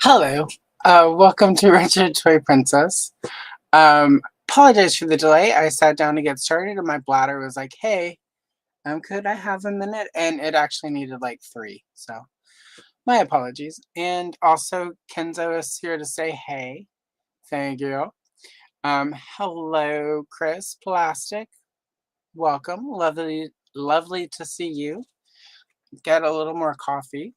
Hello, welcome to Richard Toy Princess. Apologize for the delay. I sat down to get started and my bladder was like, hey, could I have a minute? And it actually needed like 3, so my apologies. And also, Kenzo is here to say hey. Thank you. Hello, Chris Plastic. Welcome. Lovely to see you. Get a little more coffee.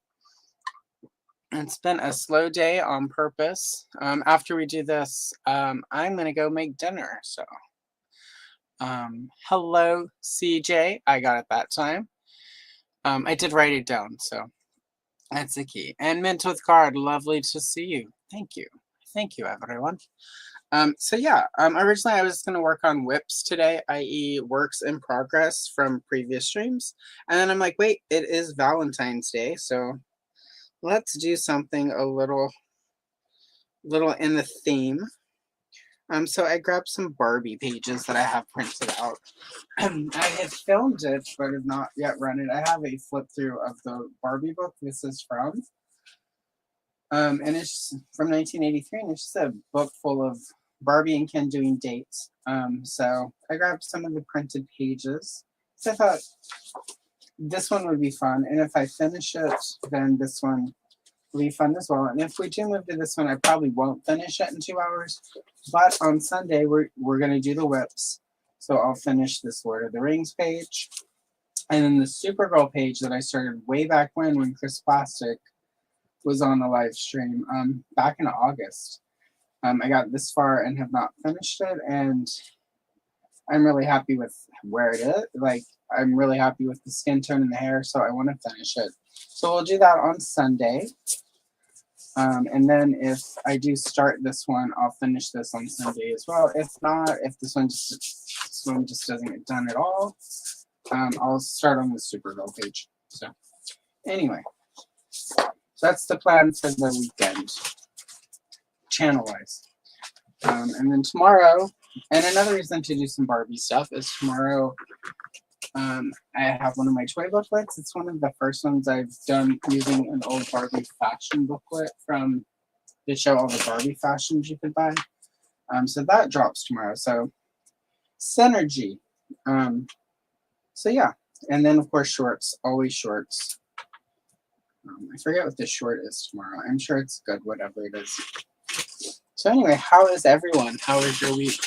It's been a slow day on purpose. After we do this, I'm gonna go make dinner. So, hello, CJ. I got it that time. I did write it down, so that's the key. And Mint with Card, lovely to see you. Thank you. Thank you, everyone. So yeah, originally I was gonna work on whips today, i.e. works in progress from previous streams. And then I'm like, wait, it is Valentine's Day, so let's do something a little in the theme. So I grabbed some Barbie pages that I have printed out. I had filmed it, but have not yet run it. I have a flip through of the Barbie book this is from. And it's from 1983, and it's just a book full of Barbie and Ken doing dates. So I grabbed some of the printed pages. So I thought this one would be fun, and if I finish it, then this one will be fun as well. And if we do move to this one, I probably won't finish it in 2 hours. But on Sunday, we're gonna do the whips. So I'll finish this Lord of the Rings page. And then the Supergirl page that I started way back when Chris Plastic was on the live stream, back in August. I got this far and have not finished it, and I'm really happy with where it is. Like, I'm really happy with the skin tone and the hair, so I want to finish it. So we'll do that on Sunday. And then if I do start this one, I'll finish this on Sunday as well. If not, if this one just doesn't get done at all, I'll start on the Supergirl page. So anyway, so that's the plan for the weekend, channel-wise. And then tomorrow, and another reason to do some Barbie stuff is tomorrow, I have one of my toy booklets. It's one of the first ones I've done using an old Barbie fashion booklet from to show all the Barbie fashions you could buy. So that drops tomorrow. So synergy. So yeah, and then of course shorts, always shorts. I forget what the short is tomorrow. I'm sure it's good, whatever it is. So anyway, how is everyone? How is your week?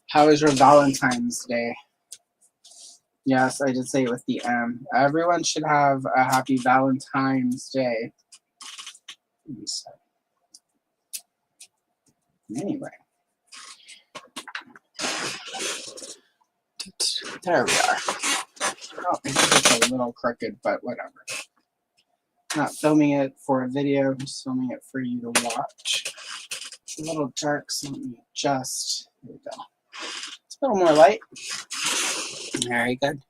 How is your Valentine's Day? Yes, I did say it with the M. Everyone should have a happy Valentine's Day. Anyway. There we are. Oh, it's a little crooked, but whatever. Not filming it for a video, I'm just filming it for you to watch. It's a little dark, so let me adjust. There we go. It's a little more light. Very good.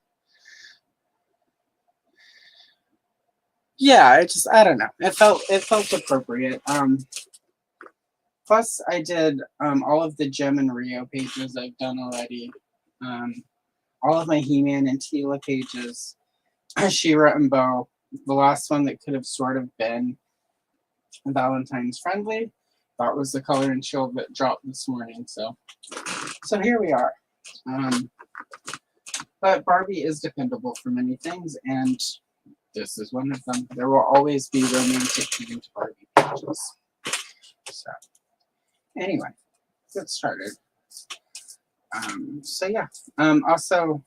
Yeah, I don't know. It felt appropriate. Plus I did all of the Gem and Rio pages I've done already. All of my He-Man and Tila pages, She-Ra and Bo. The last one that could have sort of been Valentine's friendly. That was the Color and Shield that dropped this morning. So here we are. But Barbie is dependable for many things, and this is one of them. There will always be romantic themed Barbie pages. So anyway, get started. So yeah. Also,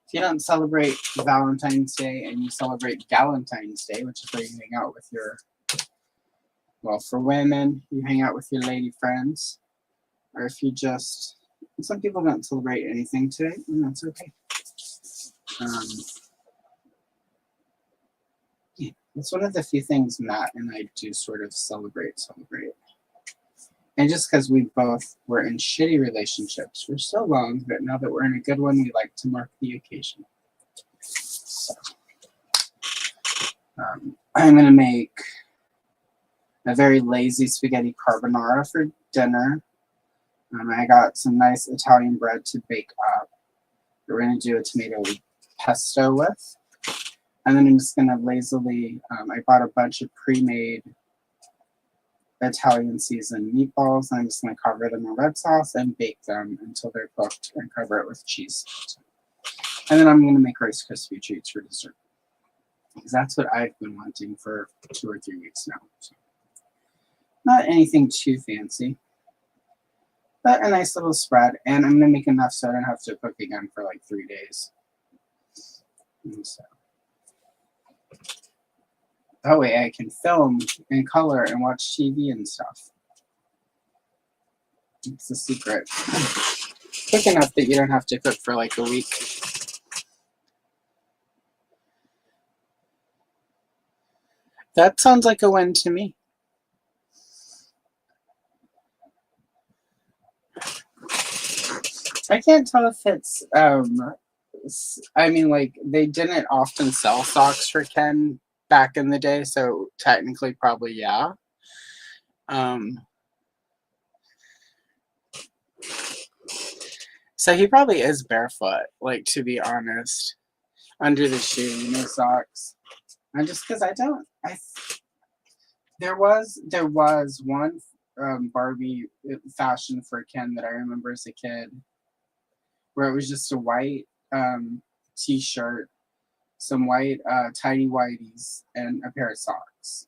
if you don't celebrate Valentine's Day and you celebrate Galentine's Day, which is where you hang out with your, well, for women, you hang out with your lady friends, or if you just, some people don't celebrate anything today, and that's okay. Yeah, it's one of the few things Matt and I do sort of celebrate. And just because we both were in shitty relationships for so long, but now that we're in a good one, we like to mark the occasion. So, I'm going to make a very lazy spaghetti carbonara for dinner. I got some nice Italian bread to bake up. We're going to do a tomato pesto with. And then I'm just going to lazily, I bought a bunch of pre-made Italian seasoned meatballs. I'm just going to cover them in red sauce and bake them until they're cooked and cover it with cheese. And then I'm going to make Rice Krispie treats for dessert. Because that's what I've been wanting for 2 or 3 weeks now. So not anything too fancy, but a nice little spread. And I'm going to make enough so I don't have to cook again for like 3 days. And so that way I can film and color and watch TV and stuff. It's the secret. Quick enough that you don't have to cook for like a week. That sounds like a win to me. I can't tell if it's, I mean, like, they didn't often sell socks for Ken back in the day, so technically probably, yeah. So he probably is barefoot, like, to be honest, under the shoe, no socks. And just because there was one Barbie fashion for Ken that I remember as a kid, where it was just a white t-shirt, some white tidy whities, and a pair of socks.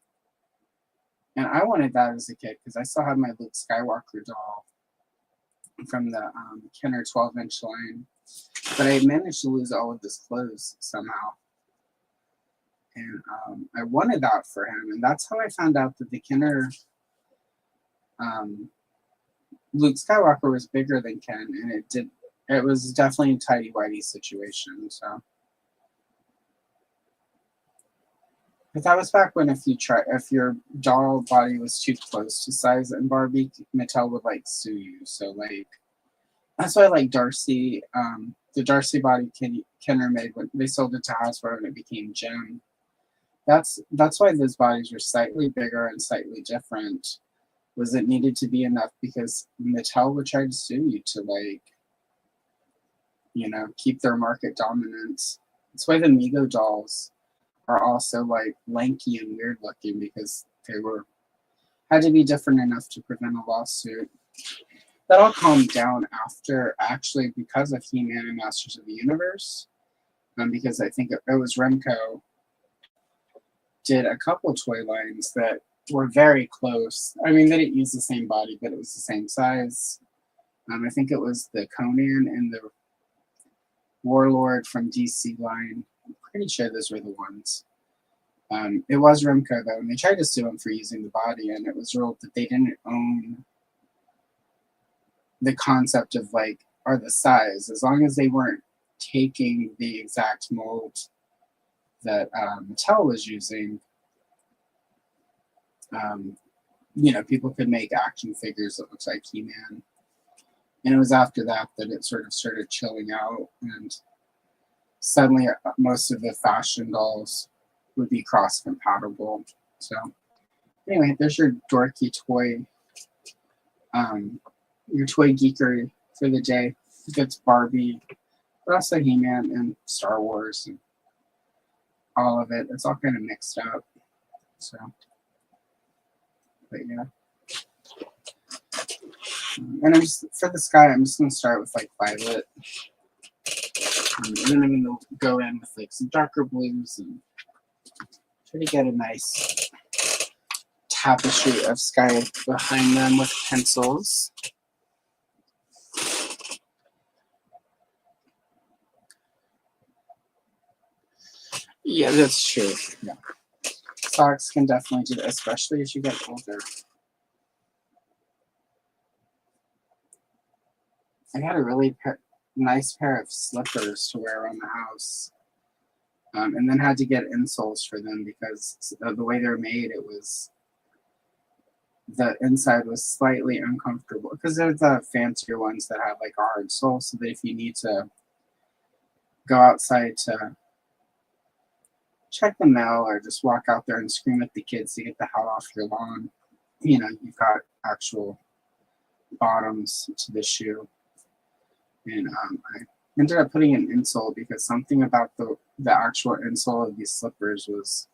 And I wanted that as a kid because I still had my Luke Skywalker doll from the Kenner 12-inch line. But I managed to lose all of his clothes somehow. And I wanted that for him. And that's how I found out that the Kenner Luke Skywalker was bigger than Ken, and it was definitely a tidy whitey situation. So, but that was back when if your doll body was too close to size in Barbie, Mattel would like sue you. So like that's why like Darcy, the Darcy body Kenner made when they sold it to Hasbro and it became Gem. That's why those bodies were slightly bigger and slightly different. Was it needed to be enough because Mattel would try to sue you to like, you know, keep their market dominance. That's why the Mego dolls are also like lanky and weird looking because they had to be different enough to prevent a lawsuit. That all calmed down after actually because of He-Man and Masters of the Universe, because I think it was Remco did a couple toy lines that were very close. I mean, they didn't use the same body, but it was the same size. I think it was the Conan and the Warlord from DC line. I'm pretty sure those were the ones. It was Remco, though, and they tried to sue him for using the body, and it was ruled that they didn't own the concept of, like, or the size, as long as they weren't taking the exact mold that Mattel was using. You know, people could make action figures that looked like He-Man. And it was after that that it sort of started chilling out, and suddenly most of the fashion dolls would be cross-compatible. So anyway, there's your dorky toy, your toy geekery for the day. It's Barbie, but also He-Man and Star Wars and all of it. It's all kind of mixed up. So, but yeah. And I'm just, for the sky, I'm just going to start with like violet. And then I'm going to go in with like some darker blues and try to get a nice tapestry of sky behind them with pencils. Yeah, that's true. Yeah. Socks can definitely do that, especially as you get older. I got a really nice pair of slippers to wear around the house. And then had to get insoles for them because of the way they're made, the inside was slightly uncomfortable because they're the fancier ones that have like a hard sole, so that if you need to go outside to check the mail or just walk out there and scream at the kids to get the hell off your lawn, you know, you've got actual bottoms to the shoe. And I ended up putting an insole because something about the actual insole of these slippers was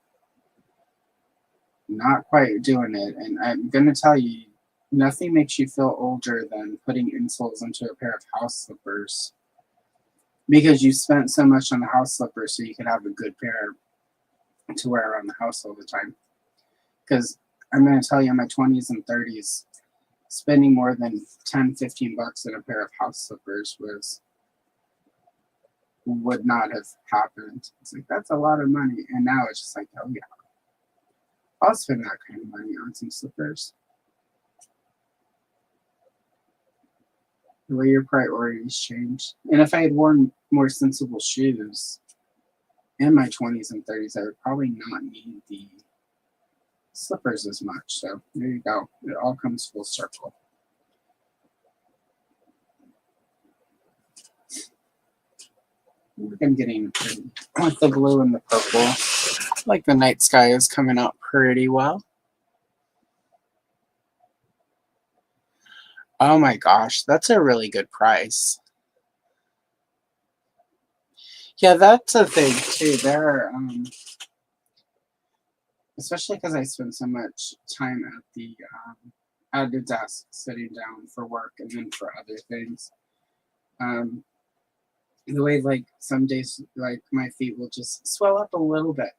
not quite doing it. And I'm going to tell you, nothing makes you feel older than putting insoles into a pair of house slippers. Because you spent so much on the house slippers so you could have a good pair to wear around the house all the time. Because I'm going to tell you, in my 20s and 30s, spending more than 10, 15 bucks on a pair of house slippers would not have happened. It's like, that's a lot of money. And now it's just like, oh yeah, I'll spend that kind of money on some slippers. The way your priorities change. And if I had worn more sensible shoes in my 20s and 30s, I would probably not need the slippers as much. So there you go. It all comes full circle. I'm getting pretty with the blue and the purple. Like the night sky is coming out pretty well. Oh my gosh, that's a really good price. Yeah, that's a thing too. There, especially because I spend so much time at the desk sitting down for work and then for other things. The way, like, some days, like, my feet will just swell up a little bit,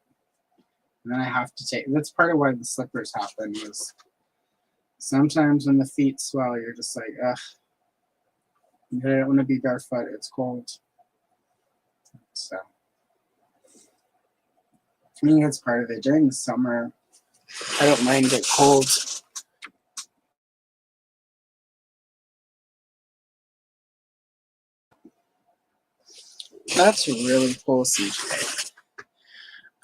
and then I have to take. That's part of why the slippers happen. Was sometimes when the feet swell, you're just like, ugh, I don't want to be barefoot. It's cold. So I think that's part of it. During the summer, I don't mind it cold. That's really cool, CJ.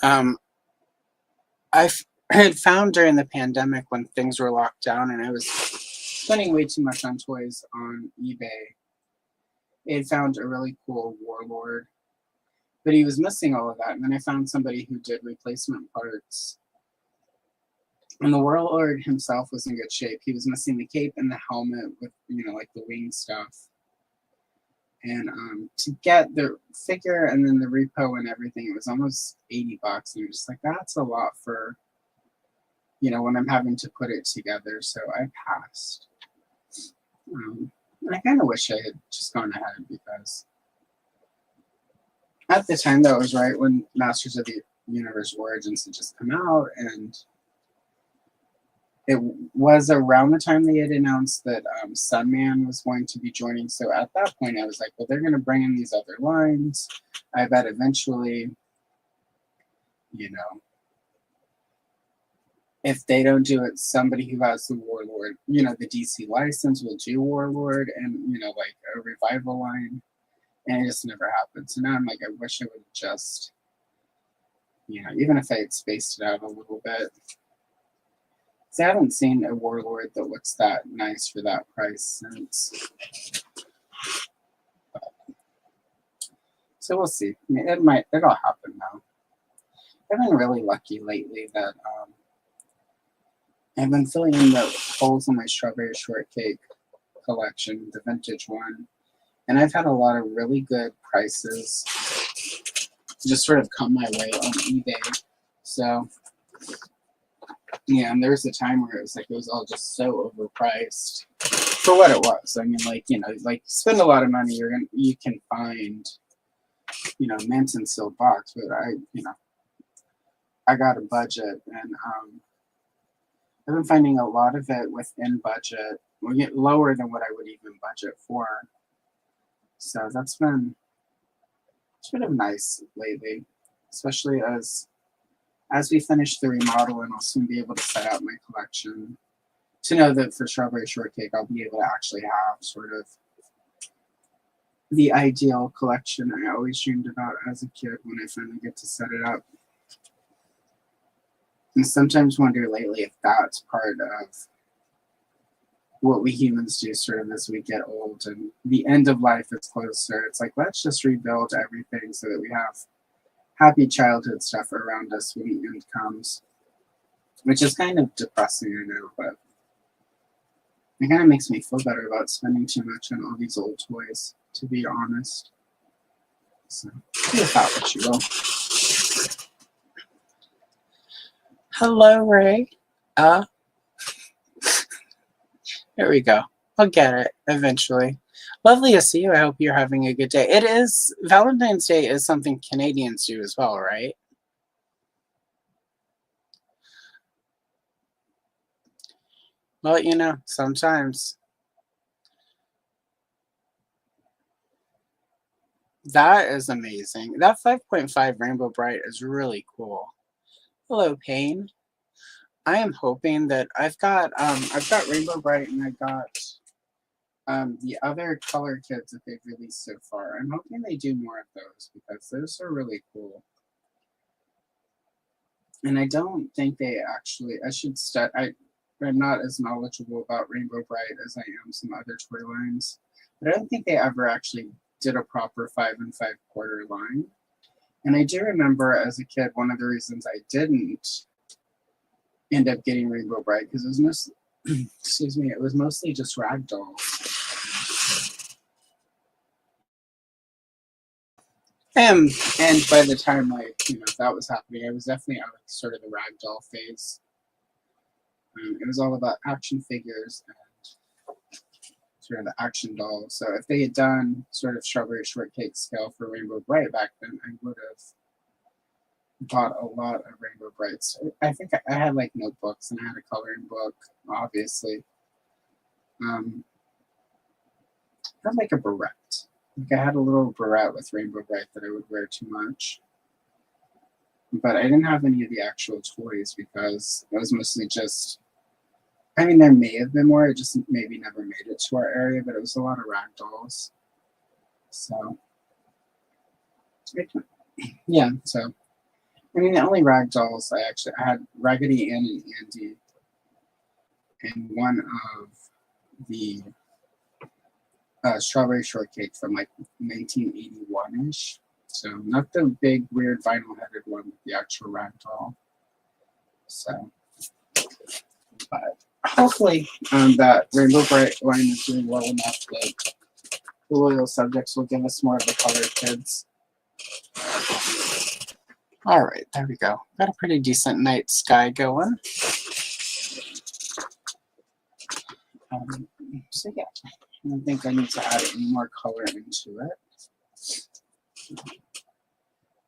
I had found during the pandemic when things were locked down and I was spending way too much on toys on eBay. I had found a really cool warlord, but he was missing all of that. And then I found somebody who did replacement parts. And the warlord himself was in good shape. He was missing the cape and the helmet with, like the wing stuff. And to get the figure and then the repo and everything, it was almost 80 bucks. And you're just like, that's a lot for, when I'm having to put it together. So I passed. And I kind of wish I had just gone ahead because at the time that was right when Masters of the Universe Origins had just come out, and it was around the time they had announced that Sunman was going to be joining. So at that point, I was like, well, they're going to bring in these other lines. I bet eventually, if they don't do it, somebody who has the Warlord, the DC license will do Warlord and, like a revival line. And it just never happened. So now I'm like, I wish I would have just, even if I had spaced it out a little bit. I haven't seen a Warlord that looks that nice for that price since. So we'll see. I mean, it'll happen now. I've been really lucky lately that I've been filling in the holes in my strawberry shortcake collection, the vintage one. And I've had a lot of really good prices just sort of come my way on eBay. So yeah, and there was a time where it was all just so overpriced for what it was. I mean, like, spend a lot of money, you can find, mint and silk box, but I got a budget, and I've been finding a lot of it within budget, lower than what I would even budget for. So it's been nice lately, especially as we finish the remodel, and I'll soon be able to set out my collection to know that for Strawberry Shortcake, I'll be able to actually have sort of the ideal collection I always dreamed about as a kid when I finally get to set it up. And sometimes wonder lately if that's part of what we humans do sort of as we get old and the end of life is closer. It's like, let's just rebuild everything so that we have happy childhood stuff around us when the end comes, which is kind of depressing, I know, but it kind of makes me feel better about spending too much on all these old toys, to be honest. So, be with that what you will. Hello, Ray. There we go. I'll get it eventually. Lovely to see you. I hope you're having a good day. It is, Valentine's Day is something Canadians do as well, right? Well, you know, sometimes. That is amazing. That 5.5 Rainbow Bright is really cool. Hello, Payne. I am hoping that I've got Rainbow Bright and I got the other color kits that they've released so far. I'm hoping they do more of those because those are really cool. And I don't think they actually, I'm not as knowledgeable about Rainbow Bright as I am some other toy lines, but I don't think they ever actually did a proper 5 5/4 line. And I do remember as a kid, one of the reasons I didn't end up getting Rainbow Bright because it was mostly, excuse me, it was mostly just ragdoll. And by the time that was happening, I was definitely out of sort of the ragdoll phase. It was all about action figures and sort of the action dolls. So if they had done sort of Strawberry Shortcake scale for Rainbow Bright back then, I would have bought a lot of Rainbow Brights. I think I had like notebooks and I had a coloring book, obviously. I had like a barrette. Like I had a little barrette with Rainbow Bright that I would wear too much. But I didn't have any of the actual toys because it was mostly just, I mean, there may have been more, it just maybe never made it to our area, but it was a lot of rag dolls. So, yeah, so, I mean, the only rag dolls I had Raggedy Ann and Andy and one of the Strawberry Shortcake from like 1981-ish. So not the big weird vinyl-headed one with the actual rag doll. So, but hopefully that Rainbow Bright line is doing well enough that the loyal subjects will give us more of the color kids. All right, there we go. Got a pretty decent night sky going. So yeah, I don't think I need to add any more color into it.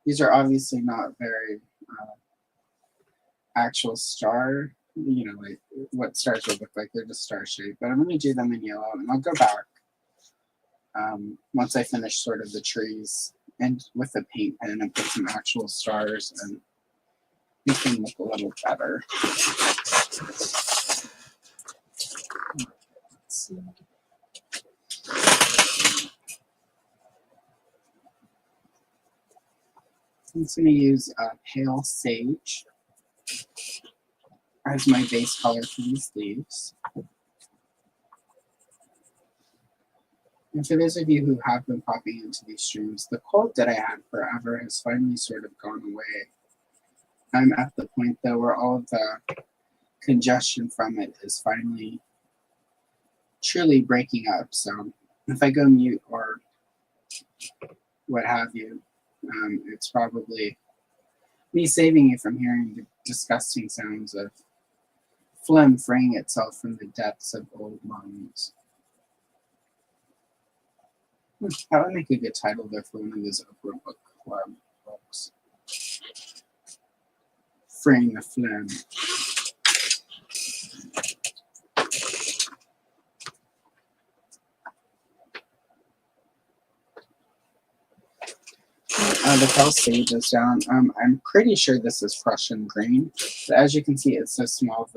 These are obviously not very actual star, like what stars would look like. They're just star shaped, but I'm going to do them in yellow and I'll go back once I finish sort of the trees and with the paint pen and put some actual stars and make them look a little better. Let's see. I'm just going to use Pale Sage as my base color for these leaves. And for those of you who have been popping into these streams, the cold that I had forever has finally sort of gone away. I'm at the point though where all of the congestion from it is finally truly breaking up. So if I go mute or what have you, it's probably me saving you from hearing the disgusting sounds of phlegm fraying itself from the depths of old lungs. That would make a good title there for one of those Oprah Book Club books. Fraying the phlegm. The Pale Sage is down. I'm pretty sure this is Prussian green. But as you can see, it's so small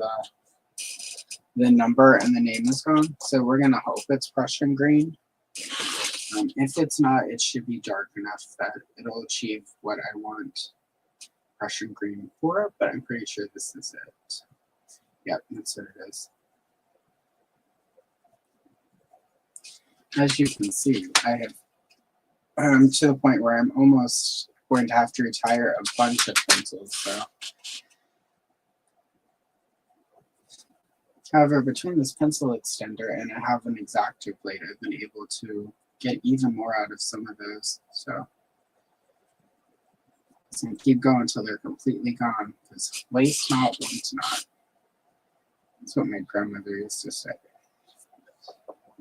the number and the name is gone. So we're gonna hope it's Prussian green. If it's not, it should be dark enough that it'll achieve what I want Prussian green for, but I'm pretty sure this is it. Yep, that's what it is. As you can see, I have to the point where I'm almost going to have to retire a bunch of pencils. So, however, between this pencil extender and I have an X-Acto blade, I've been able to get even more out of some of those. So, I'm going to keep going until they're completely gone, because waste not, want not. That's what my grandmother used to say.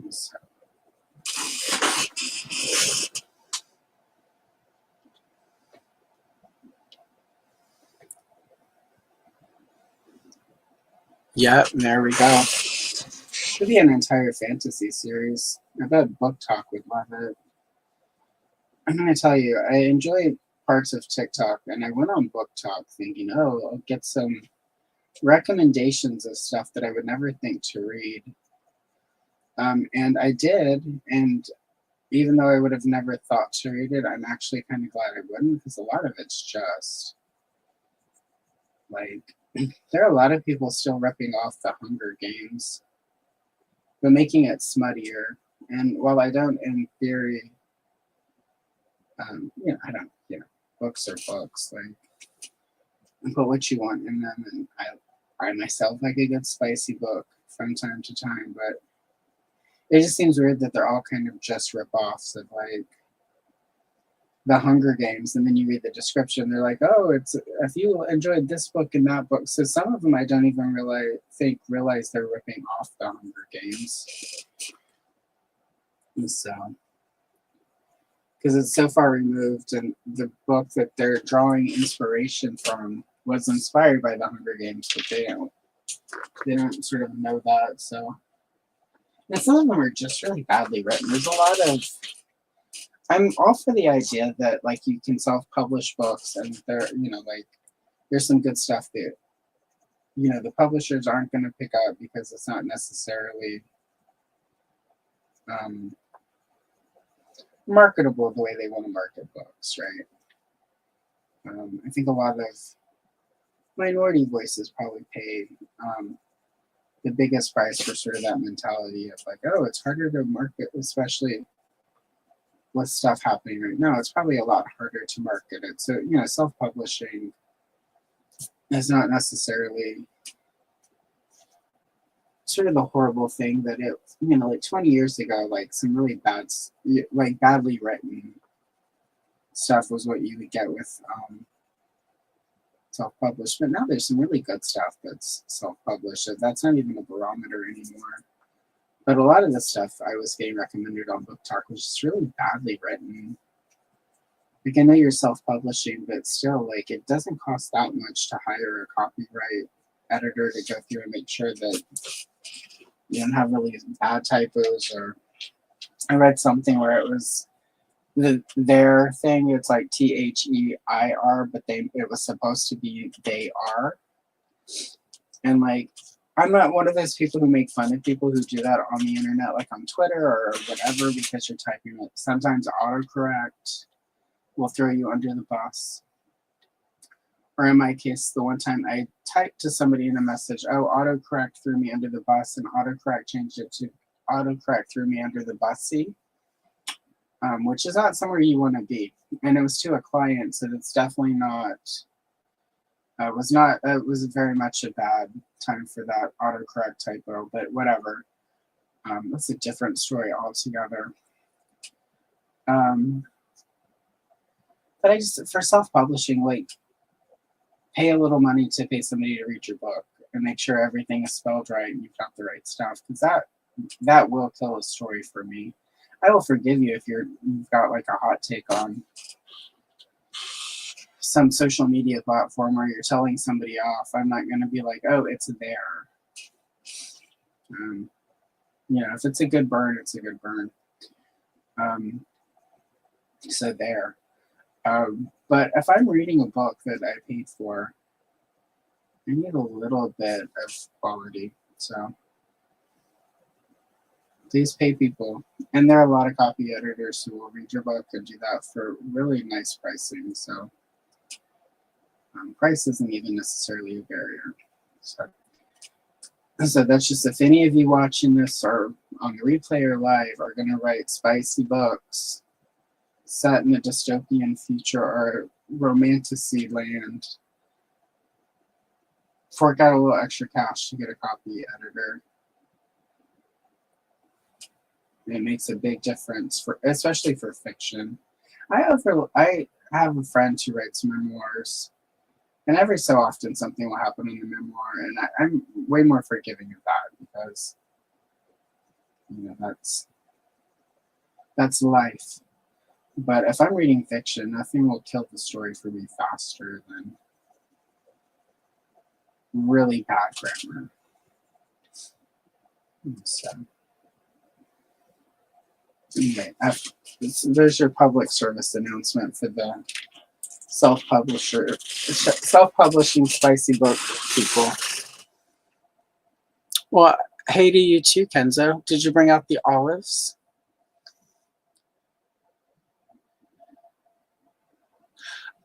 So. Yep, there we go. Should be an entire fantasy series. I bet Book Talk would love it. I'm gonna tell you, I enjoy parts of TikTok, and I went on Book Talk thinking, oh, I'll get some recommendations of stuff that I would never think to read. And I did, and even though I would have never thought to read it, I'm actually kind of glad I wouldn't, because a lot of it's just like there are a lot of people still ripping off the Hunger Games, but making it smuttier. And while I don't, in theory, I don't, books are books. Like, put what you want in them, and I myself like a good spicy book from time to time, but it just seems weird that they're all kind of just rip-offs of like the Hunger Games, and then you read the description, they're like, oh, it's if you enjoyed this book and that book. So some of them I don't even really realize they're ripping off the Hunger Games. So because it's so far removed, and the book that they're drawing inspiration from was inspired by the Hunger Games, but they don't sort of know that. So and some of them are just really badly written. There's a lot of I'm all for the idea that like you can self-publish books, and like there's some good stuff that the publishers aren't going to pick up because it's not necessarily marketable the way they want to market books, right? I think a lot of minority voices probably pay the biggest price for sort of that mentality of like, oh, it's harder to market, especially with stuff happening right now. It's probably a lot harder to market it. So, self-publishing is not necessarily sort of the horrible thing that it, like 20 years ago, like some really badly written stuff was what you would get with self-published. But now there's some really good stuff that's self-published. That's not even a barometer anymore. But a lot of the stuff I was getting recommended on Book Talk was just really badly written. Like, I know you're self-publishing, but still, like, it doesn't cost that much to hire a copyright editor to go through and make sure that you don't have really bad typos. Or I read something where it was their thing, it's like THEIR, but it was supposed to be they are. And like, I'm not one of those people who make fun of people who do that on the internet, like on Twitter or whatever, because you're typing it. Sometimes autocorrect will throw you under the bus. Or in my case, the one time I typed to somebody in a message, oh, autocorrect threw me under the bus, and autocorrect changed it to autocorrect threw me under the bussy, which is not somewhere you want to be. And it was to a client, so that's definitely not. It was very much a bad time for that autocorrect typo, but whatever. That's a different story altogether. But I just, for self-publishing, like, pay a little money to pay somebody to read your book and make sure everything is spelled right and you've got the right stuff, because that will kill a story for me. I will forgive you if you've got like a hot take on some social media platform where you're telling somebody off. I'm not going to be like, oh, it's there. If it's a good burn, it's a good burn. So there. But if I'm reading a book that I paid for, I need a little bit of quality. So please pay people. And there are a lot of copy editors who will read your book and do that for really nice pricing. So price isn't even necessarily a barrier. So that's just, if any of you watching this or on the replay or live are going to write spicy books set in a dystopian future or romantasy land, fork out a little extra cash to get a copy editor. It makes a big difference, especially for fiction. I have a friend who writes memoirs, And every so often something will happen in the memoir, and I'm way more forgiving of that because, that's life. But if I'm reading fiction, nothing will kill the story for me faster than really bad grammar. So, anyway, there's your public service announcement for the self-publishing spicy book people. Well, hey to you too, Kenzo. Did you bring out the olives?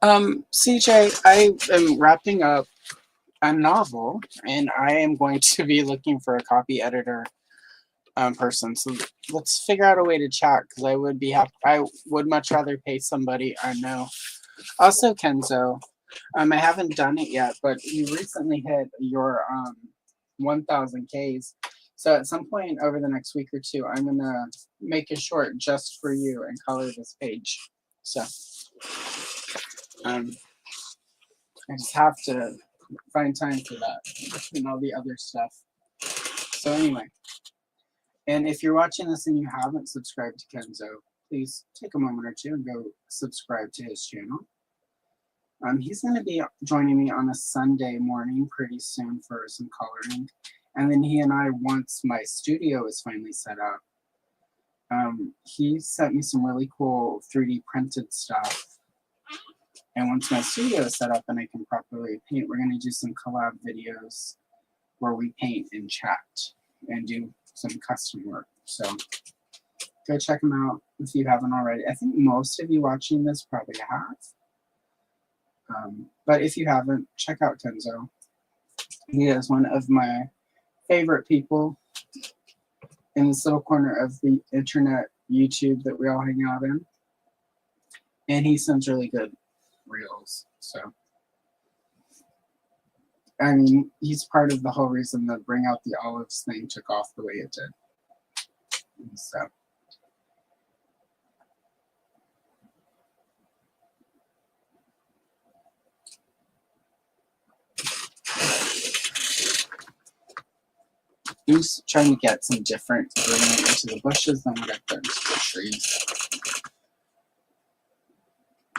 CJ, I am wrapping up a novel, and I am going to be looking for a copy editor person. So let's figure out a way to chat because I would be happy. I would much rather pay somebody I know. Also, Kenzo, I haven't done it yet, but you recently hit your 1,000 Ks. So at some point over the next week or two, I'm gonna make a short just for you and color this page. So I just have to find time for that and all the other stuff. So anyway, and if you're watching this and you haven't subscribed to Kenzo, please take a moment or two and go subscribe to his channel. He's going to be joining me on a Sunday morning pretty soon for some coloring. And then he and I, once my studio is finally set up, he sent me some really cool 3D printed stuff. And once my studio is set up and I can properly paint, we're going to do some collab videos where we paint and chat and do some custom work. So go check him out if you haven't already. I think most of you watching this probably have. But if you haven't, check out Kenzo. He is one of my favorite people in this little corner of the internet, YouTube, that we all hang out in. And he sends really good reels. So, I mean, he's part of the whole reason that Bring Out the Olives thing took off the way it did. And so. Who's trying to get some different green into the bushes than what I've done to the trees.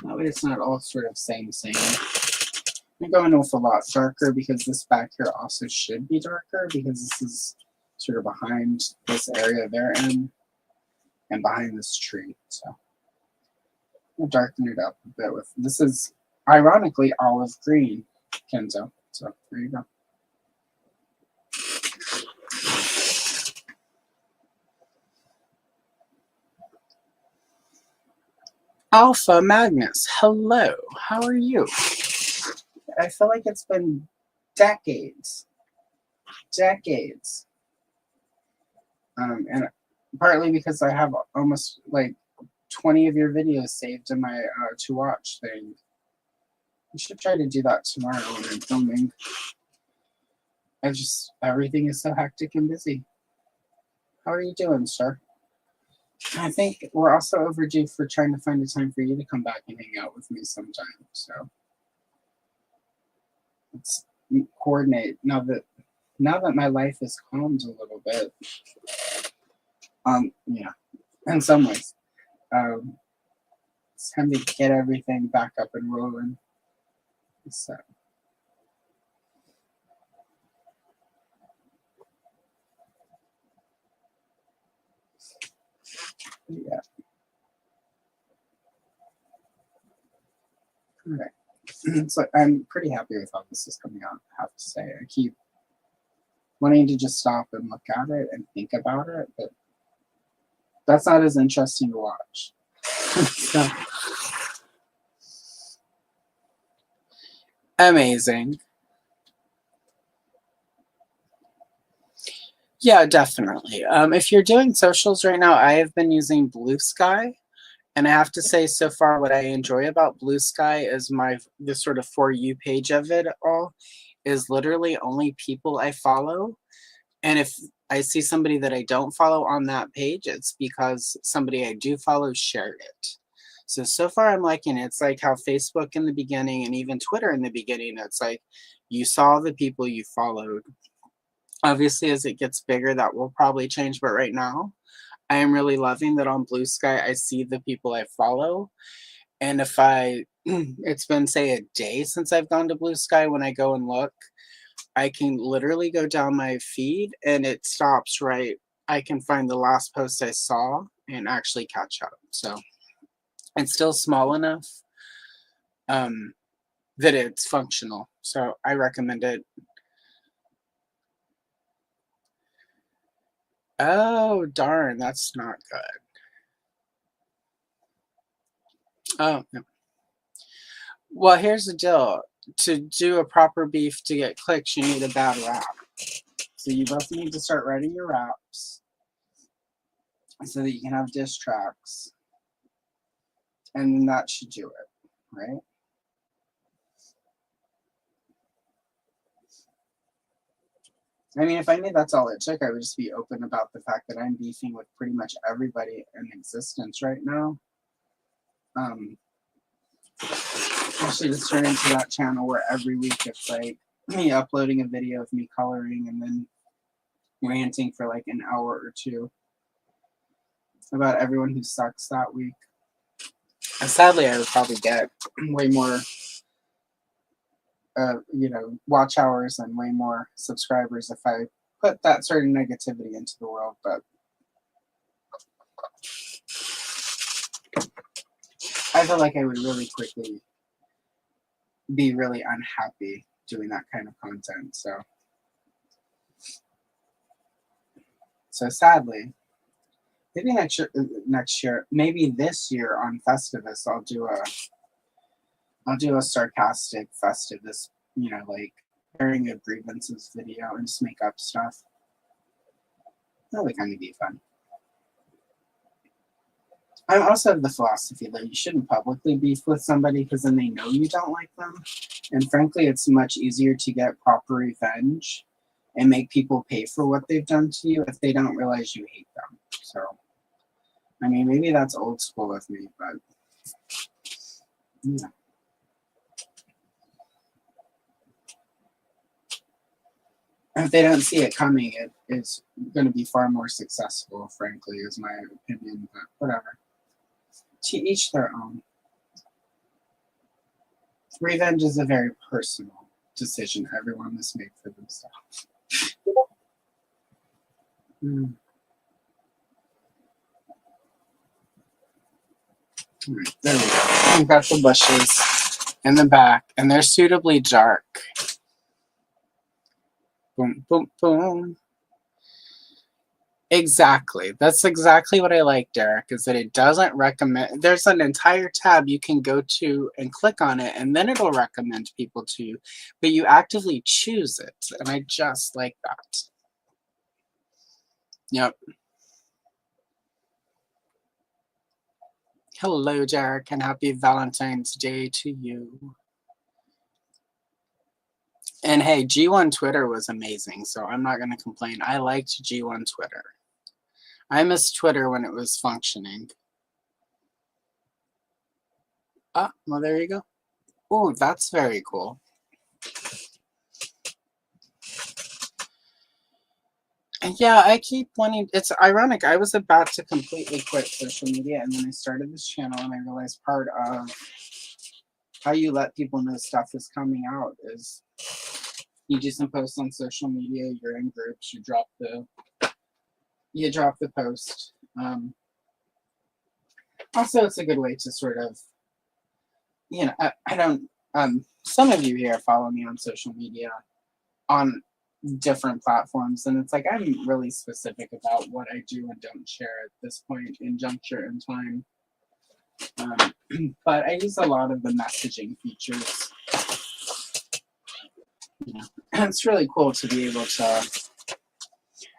That way it's not all sort of same. I'm going with a lot darker because this back here also should be darker because this is sort of behind this area they're in and behind this tree. So I'll darken it up a bit with, this is ironically olive green, Kenzo. So there you go. Alpha Magnus, hello, how are you? I feel like it's been decades. And partly because I have almost like 20 of your videos saved in my to watch thing. I should try to do that tomorrow when I'm filming. Everything is so hectic and busy. How are you doing, sir? I think we're also overdue for trying to find a time for you to come back and hang out with me sometime. So let's coordinate now that my life has calmed a little bit. Yeah, in some ways. It's time to get everything back up and rolling. So. Yeah. All right. So I'm pretty happy with how this is coming out, I have to say. I keep wanting to just stop and look at it and think about it, but that's not as interesting to watch. So. Amazing. Yeah, definitely. If you're doing socials right now, I have been using Blue Sky. And I have to say, so far, what I enjoy about Blue Sky is the sort of For You page of it all is literally only people I follow. And if I see somebody that I don't follow on that page, it's because somebody I do follow shared it. So far I'm liking it. It's like how Facebook in the beginning and even Twitter in the beginning, it's like you saw the people you followed. Obviously, as it gets bigger, that will probably change. But right now, I am really loving that on Blue Sky, I see the people I follow. And if it's been, say, a day since I've gone to Blue Sky, when I go and look, I can literally go down my feed and it stops right. I can find the last post I saw and actually catch up. So it's still small enough that it's functional. So I recommend it. Oh, darn, that's not good. Oh, no. Well, here's the deal. To do a proper beef to get clicks, you need a bad rap. So you both need to start writing your raps so that you can have diss tracks. And then that should do it, right? I mean, if I knew that's all it took, I would just be open about the fact that I'm beefing with pretty much everybody in existence right now. I should just turn into that channel where every week it's like me uploading a video of me coloring and then ranting for like an hour or two about everyone who sucks that week. And sadly, I would probably get way more, watch hours and way more subscribers if I put that certain negativity into the world. But I feel like I would really quickly be really unhappy doing that kind of content. So sadly, maybe next year, maybe this year on Festivus, I'll do a sarcastic Festivus, like airing of grievances video and just make up stuff. That would kind of be fun. I also have the philosophy that you shouldn't publicly beef with somebody because then they know you don't like them. And frankly, it's much easier to get proper revenge and make people pay for what they've done to you if they don't realize you hate them. So, I mean, maybe that's old school with me, but yeah. If they don't see it coming, it's going to be far more successful, frankly, is my opinion, but whatever. To each their own. Revenge is a very personal decision everyone must make for themselves. Right, there we go. We've got the bushes in the back, and they're suitably dark. Boom, boom, boom. Exactly. That's exactly what I like, Derek, is that it doesn't recommend. There's an entire tab you can go to and click on it, and then it'll recommend people to you, but you actively choose it, and I just like that. Yep. Hello, Derek, and happy Valentine's Day to you. And hey, G1 Twitter was amazing, so I'm not going to complain. I liked G1 Twitter. I missed Twitter when it was functioning. Ah, well, there you go. Oh, that's very cool. And yeah, I keep wanting. It's ironic. I was about to completely quit social media, and then I started this channel, and I realized part of how you let people know stuff is coming out is you do some posts on social media. You're in groups. You drop the post. Also, it's a good way to sort of, I don't. Some of you here follow me on social media on different platforms, and it's like I'm really specific about what I do and don't share at this point in juncture in time. But I use a lot of the messaging features. It's really cool to be able to.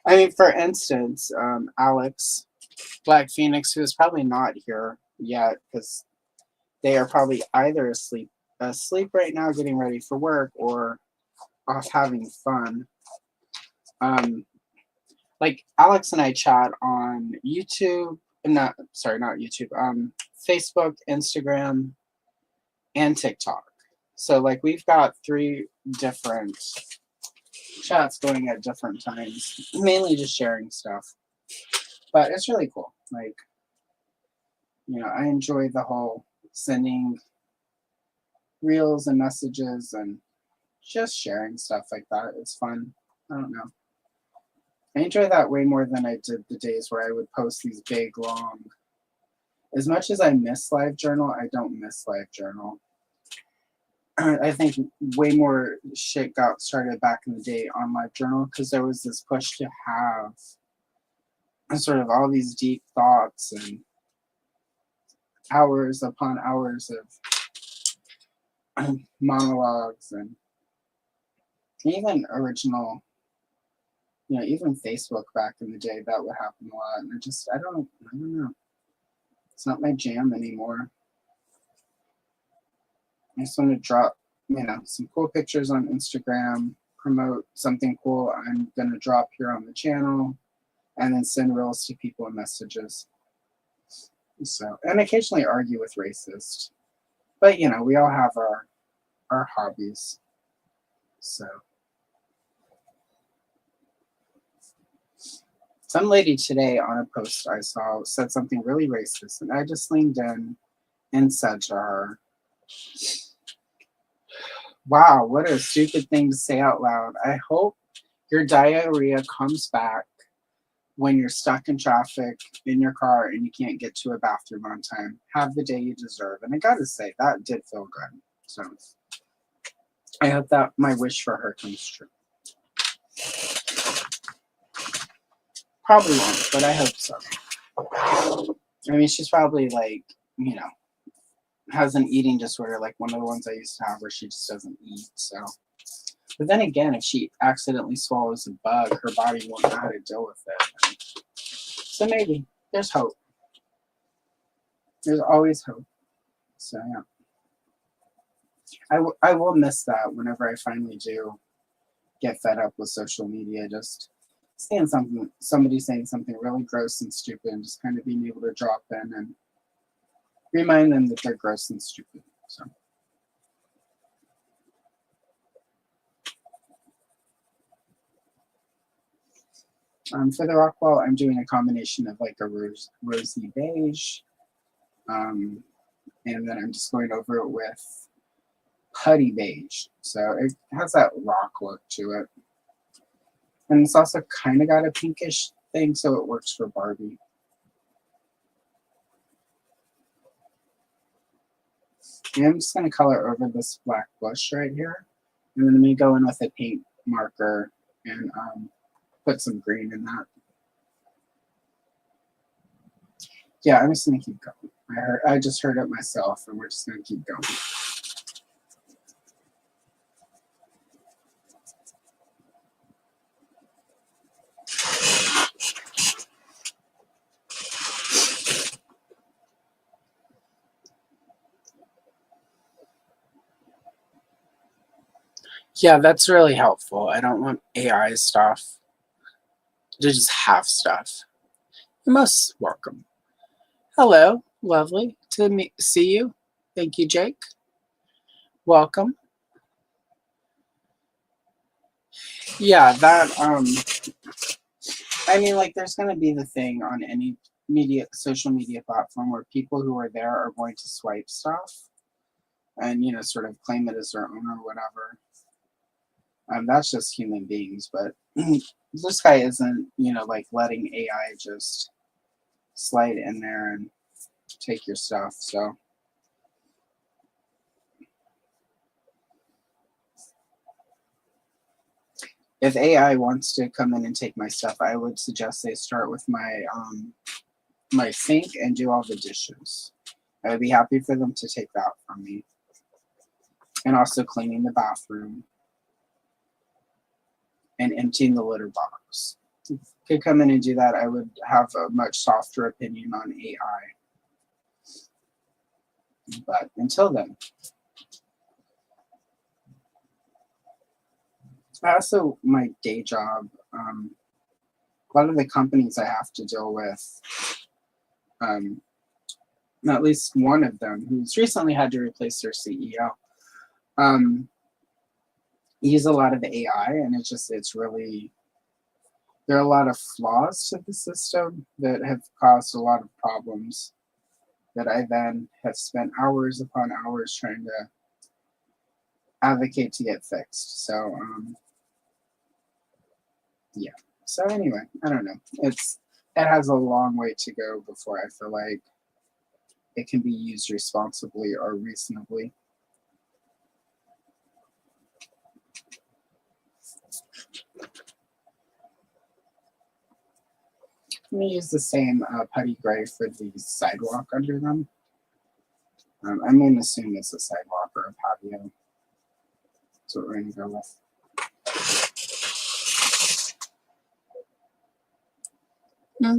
I mean, for instance, Alex, Black Phoenix, who is probably not here yet because they are probably either asleep right now, getting ready for work, or off having fun. Like Alex and I chat on YouTube not YouTube, Facebook, Instagram, and TikTok. So like we've got 3 different chats going at different times, mainly just sharing stuff. But it's really cool. Like, I enjoy the whole sending reels and messages and just sharing stuff like that. It's fun. I don't know. I enjoy that way more than I did the days where I would post these big, long. As much as I miss LiveJournal, I don't miss LiveJournal. I think way more shit got started back in the day on LiveJournal because there was this push to have sort of all these deep thoughts and hours upon hours of monologues and even original, even Facebook back in the day, that would happen a lot. And I don't know. It's not my jam anymore. I just want to drop, some cool pictures on Instagram, promote something cool I'm going to drop here on the channel, and then send reels to people and messages. So, and occasionally argue with racists. But, we all have our hobbies. So. Some lady today on a post I saw said something really racist, and I just leaned in and said to her, wow, what a stupid thing to say out loud. I hope your diarrhea comes back when you're stuck in traffic in your car and you can't get to a bathroom on time. Have the day you deserve. And I gotta say, that did feel good. So I hope that my wish for her comes true. Probably won't, but I hope so. I mean, she's probably like, has an eating disorder, like one of the ones I used to have where she just doesn't eat. So, but then again, if she accidentally swallows a bug, her body won't know how to deal with it. So maybe there's hope. There's always hope. So yeah, I will miss that whenever I finally do get fed up with social media. Just seeing somebody saying something really gross and stupid, and just kind of being able to drop in and remind them that they're gross and stupid. So. For the rock wall, I'm doing a combination of like a rosy beige, and then I'm just going over it with putty beige. So it has that rock look to it. And it's also kind of got a pinkish thing, so it works for Barbie. And I'm just going to color over this black bush right here. And then I'm going to go in with a paint marker and put some green in that. Yeah, I'm just going to keep going. I just heard it myself, and we're just going to keep going. Yeah, that's really helpful. I don't want AI stuff to just have stuff. You're most welcome. Hello, lovely to see you. Thank you, Jake. Welcome. Yeah, that I mean, like, there's gonna be the thing on any social media platform where people who are there are going to swipe stuff and sort of claim it as their own or whatever. That's just human beings, but this guy isn't, like letting AI just slide in there and take your stuff. So if AI wants to come in and take my stuff, I would suggest they start with my sink and do all the dishes. I would be happy for them to take that from me. And also cleaning the bathroom and emptying the litter box. If you could come in and do that, I would have a much softer opinion on AI. But until then, also my day job, a lot of the companies I have to deal with, at least one of them, who's recently had to replace their CEO, use a lot of AI, and it's really, there are a lot of flaws to the system that have caused a lot of problems that I then have spent hours upon hours trying to advocate to get fixed. So, yeah. So anyway, I don't know. It has a long way to go before I feel like it can be used responsibly or reasonably. I'm going to use the same putty gray for the sidewalk under them. I'm going to assume it's a sidewalk or a patio. That's what we're going to go with.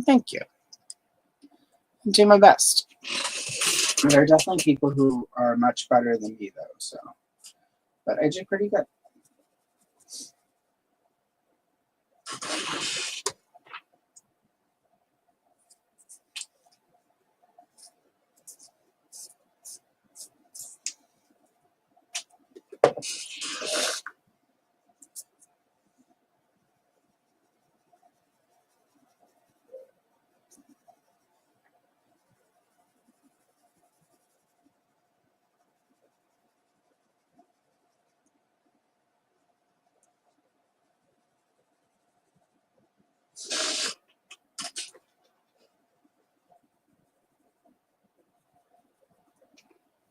Thank you. I'll do my best. There are definitely people who are much better than me, though. So, but I did pretty good.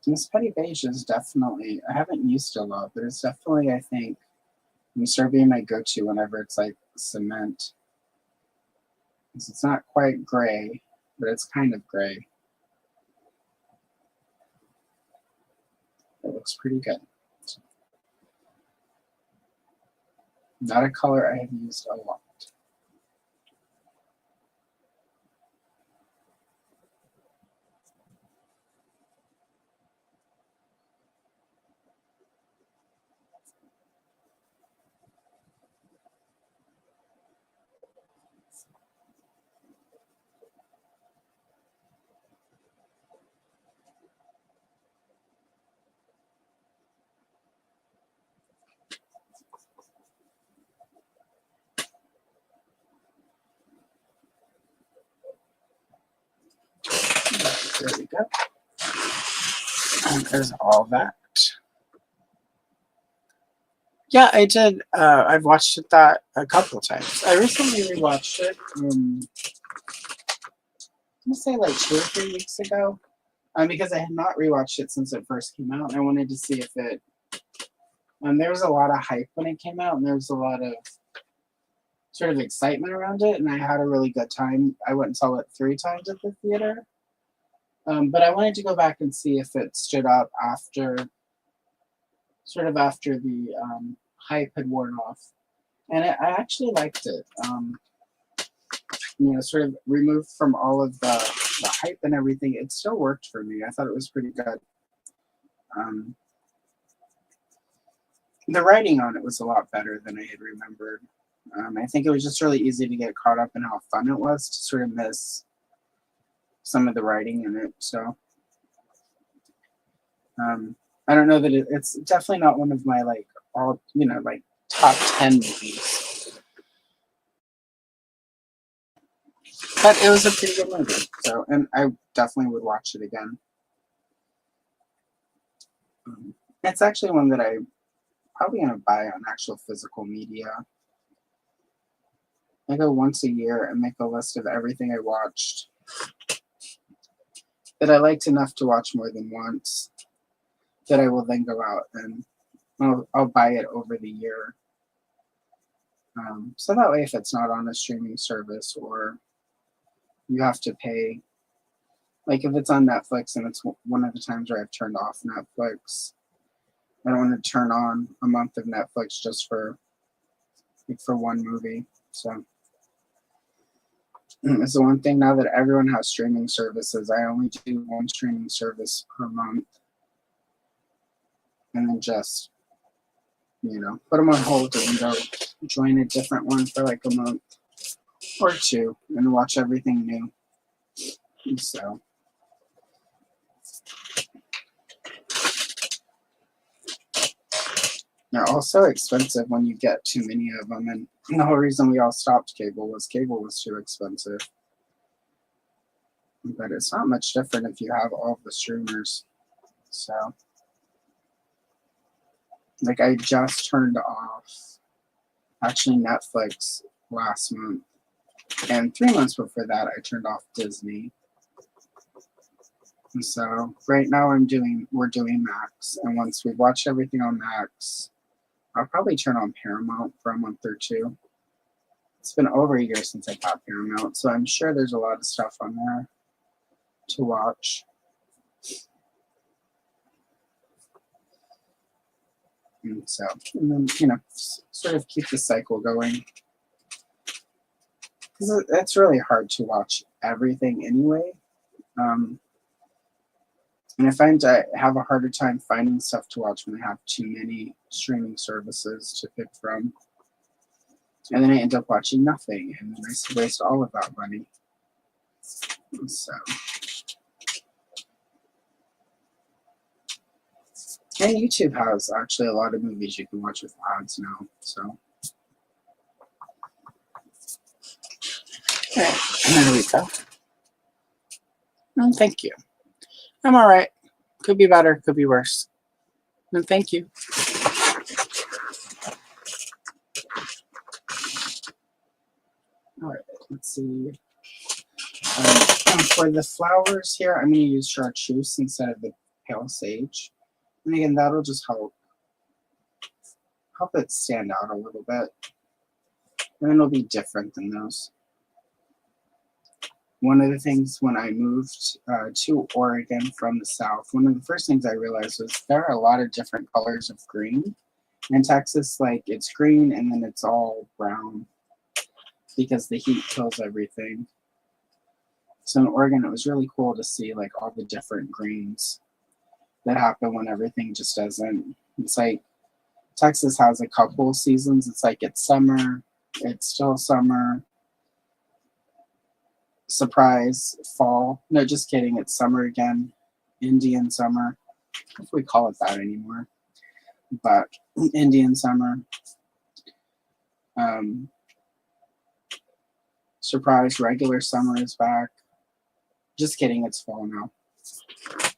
This putty beige is definitely, I haven't used it a lot, but it's definitely, I think, going to start being my go-to whenever it's like cement. It's not quite gray, but it's kind of gray. It looks pretty good. Not a color I have used a lot. There we go. And there's all that. Yeah, I did. I've watched it that a couple of times. I recently rewatched it. I'm gonna say like 2 or 3 weeks ago, because I had not rewatched it since it first came out, and I wanted to see if it. There was a lot of hype when it came out, and there was a lot of sort of excitement around it, and I had a really good time. I went and saw it 3 times at the theater, but I wanted to go back and see if it stood up after, sort of after the hype had worn off, and I actually liked it. Sort of removed from all of the hype and everything, it still worked for me. I thought it was pretty good. The writing on it was a lot better than I had remembered. I think it was just really easy to get caught up in how fun it was to sort of miss some of the writing in it. So I don't know that it's definitely not one of my like top 10 movies, but it was a pretty good movie. So, and I definitely would watch it again. It's actually one that I'm probably gonna buy on actual physical media. I go once a year and make a list of everything I watched that I liked enough to watch more than once, that I will then go out and I'll buy it over the year. So that way, if it's not on a streaming service or you have to pay, like if it's on Netflix and it's one of the times where I've turned off Netflix, I don't want to turn on a month of Netflix just for one movie. So it's the one thing now that everyone has streaming services. I only do one streaming service per month, and then just put them on hold and go join a different one for like a month or 2 and watch everything new. So they're also expensive when you get too many of them, and the whole reason we all stopped cable was too expensive. But it's not much different if you have all of the streamers. So, like, I just turned off actually Netflix last month, and 3 months before that I turned off Disney. And so right now we're doing Max, and once we've watched everything on Max, I'll probably turn on Paramount for a month or two. It's been over a year since I've had Paramount, so I'm sure there's a lot of stuff on there to watch. And so, and then, you know, sort of keep the cycle going. Because it's really hard to watch everything anyway. And I find I have a harder time finding stuff to watch when I have too many streaming services to pick from. And then I end up watching nothing, and then I waste all of that money. So, and YouTube has actually a lot of movies you can watch with ads now. So, okay, there we go. And thank you. I'm all right. Could be better, could be worse. And thank you. All right, let's see. For the flowers here, I'm going to use chartreuse instead of the pale sage. And again, that'll just help it stand out a little bit. And it'll be different than those. One of the things when I moved to Oregon from the South, one of the first things I realized was there are a lot of different colors of green. In Texas, like, it's green and then it's all brown because the heat kills everything. So in Oregon, it was really cool to see like all the different greens that happen when everything just doesn't. It's like Texas has a couple seasons. It's like it's summer, it's still summer, surprise, fall. No, just kidding. It's summer again, Indian summer. If we call it that anymore, but Indian summer. Surprise, regular summer is back. Just kidding, it's fall now.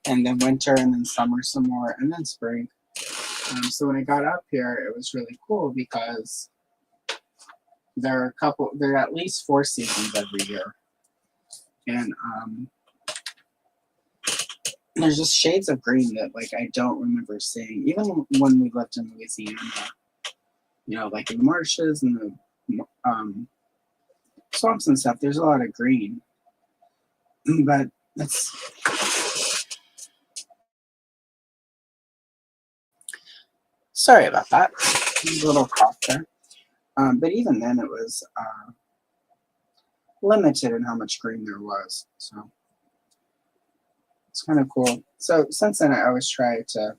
And then winter, and then summer some more, and then spring. So when I got up here, it was really cool because there are at least 4 seasons every year. And there's just shades of green that like I don't remember seeing. Even when we lived in Louisiana, you know, like in the marshes and the swamps and stuff, there's a lot of green. But it's... Sorry about that. A little cough there. But even then it was limited in how much green there was. So it's kind of cool. So since then, I always try to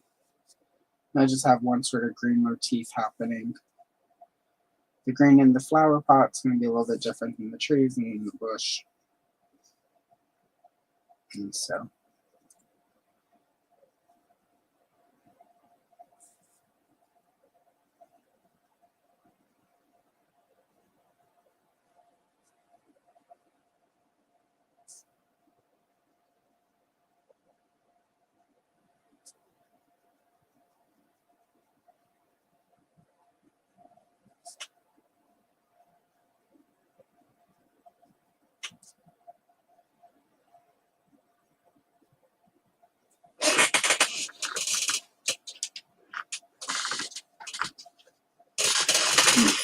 not just have one sort of green motif happening. The green in the flower pot's going to be a little bit different than the trees and in the bush. And so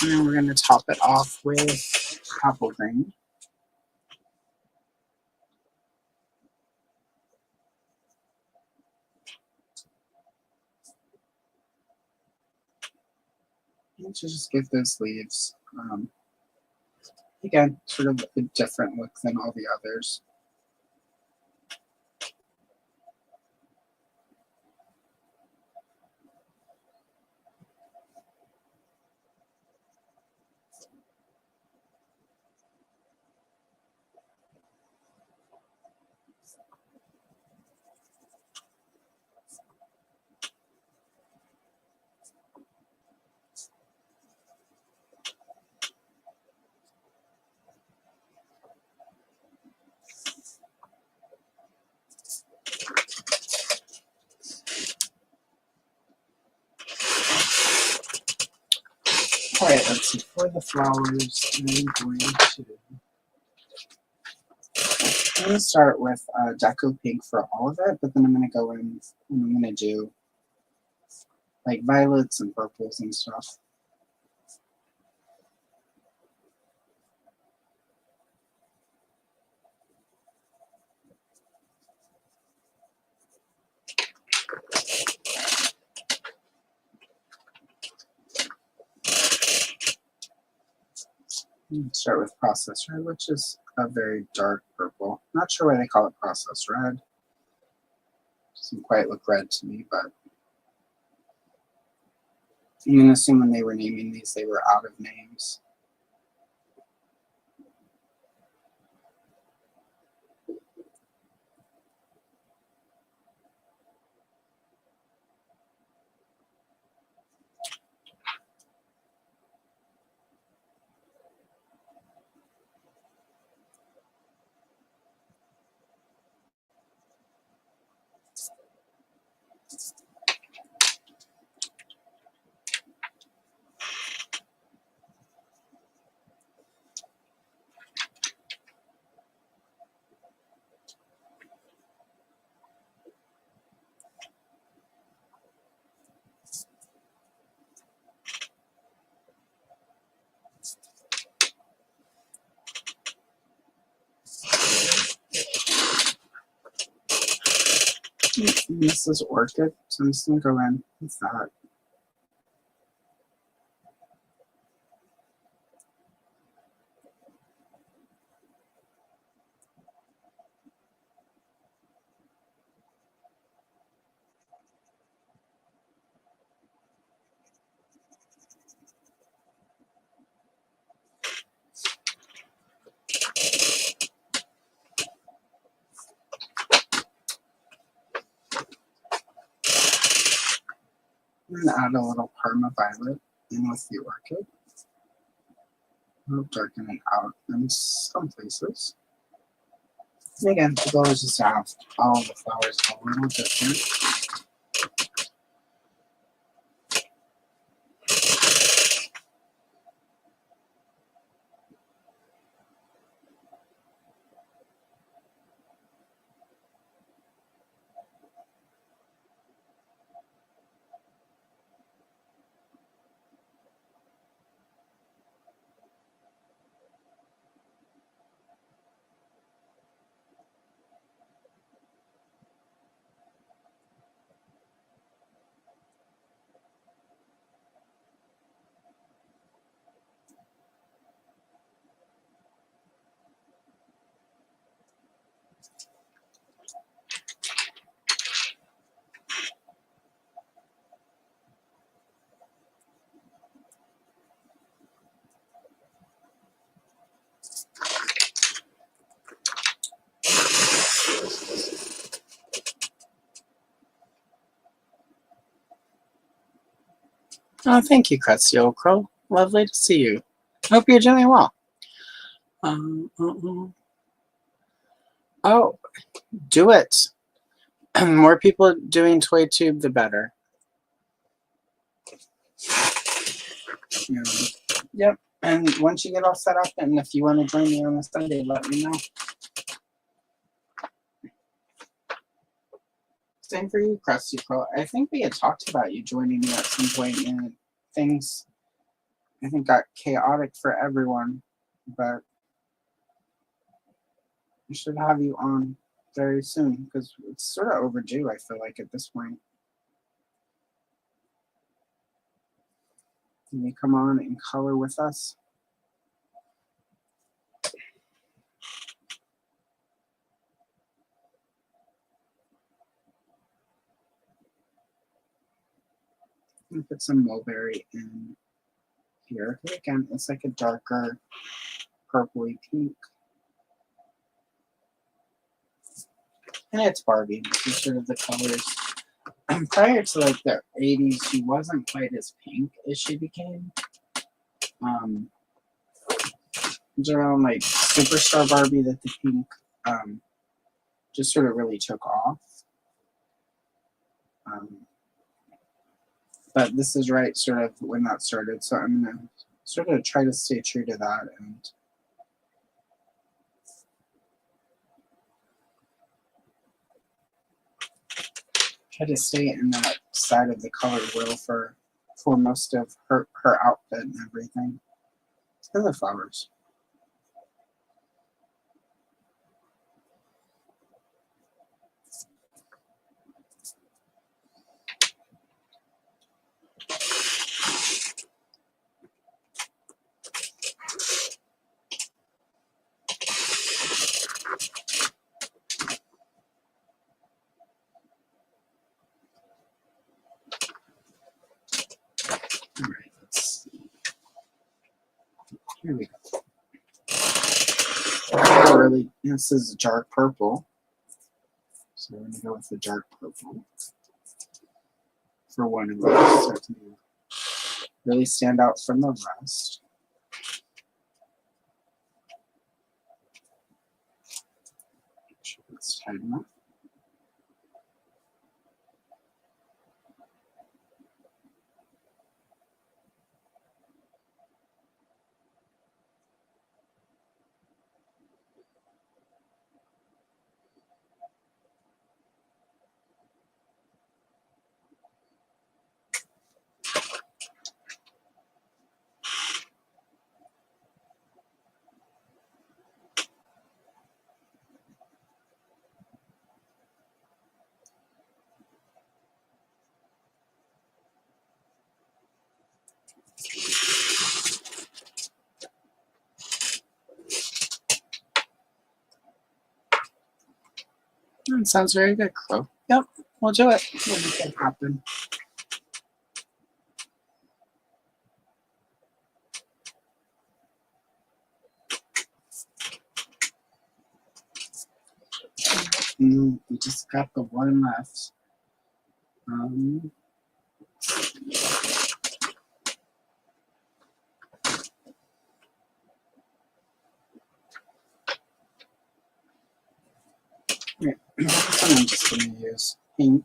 and then we're going to top it off with apple green. And to just give those leaves, again, sort of a different look than all the others. Alright, let's see. For the flowers, I'm going to start with Deco Pink for all of it, but then I'm going to go in and I'm going to do like violets and purples and stuff. Start with Process Red, which is a very dark purple. Not sure why they call it Process Red. Doesn't quite look red to me, but I'm going to assume when they were naming these, they were out of names. This is Orchid, so I'm just going to go in with that. And add a little Parma Violet in with the Orchid. I'll darken it out in some places. And again, the goal is just to have all the flowers a little different. Oh, thank you, Crusty Old Crow. Lovely to see you. Hope you're doing well. Oh, do it. More people doing ToyTube, the better. Yeah. Yep. And once you get all set up, and if you want to join me on a Sunday, let me know. Same for you, Crusty Crow. I think we had talked about you joining me at some point, and things, I think, got chaotic for everyone. But we should have you on very soon, because it's sort of overdue, I feel like, at this point. Can you come on and color with us? And put some mulberry in here. Again, it's like a darker purpley pink. And it's Barbie. These are sort of the colors. Prior to like the 80s, she wasn't quite as pink as she became. It was around like Superstar Barbie that the pink just sort of really took off. But this is right sort of when that started, so I'm going to sort of try to stay true to that and try to stay in that side of the color wheel for most of her outfit and everything. And the flowers. All right, let's see. Here we go. Really, this is dark purple. So we're going to go with the dark purple for one of these, so to really stand out from the rest. Let's tighten up. That sounds very good, Chloe. Yep, we'll do it. We'll make it happen. We just got the one left. Yeah, this one I'm just going to use pink.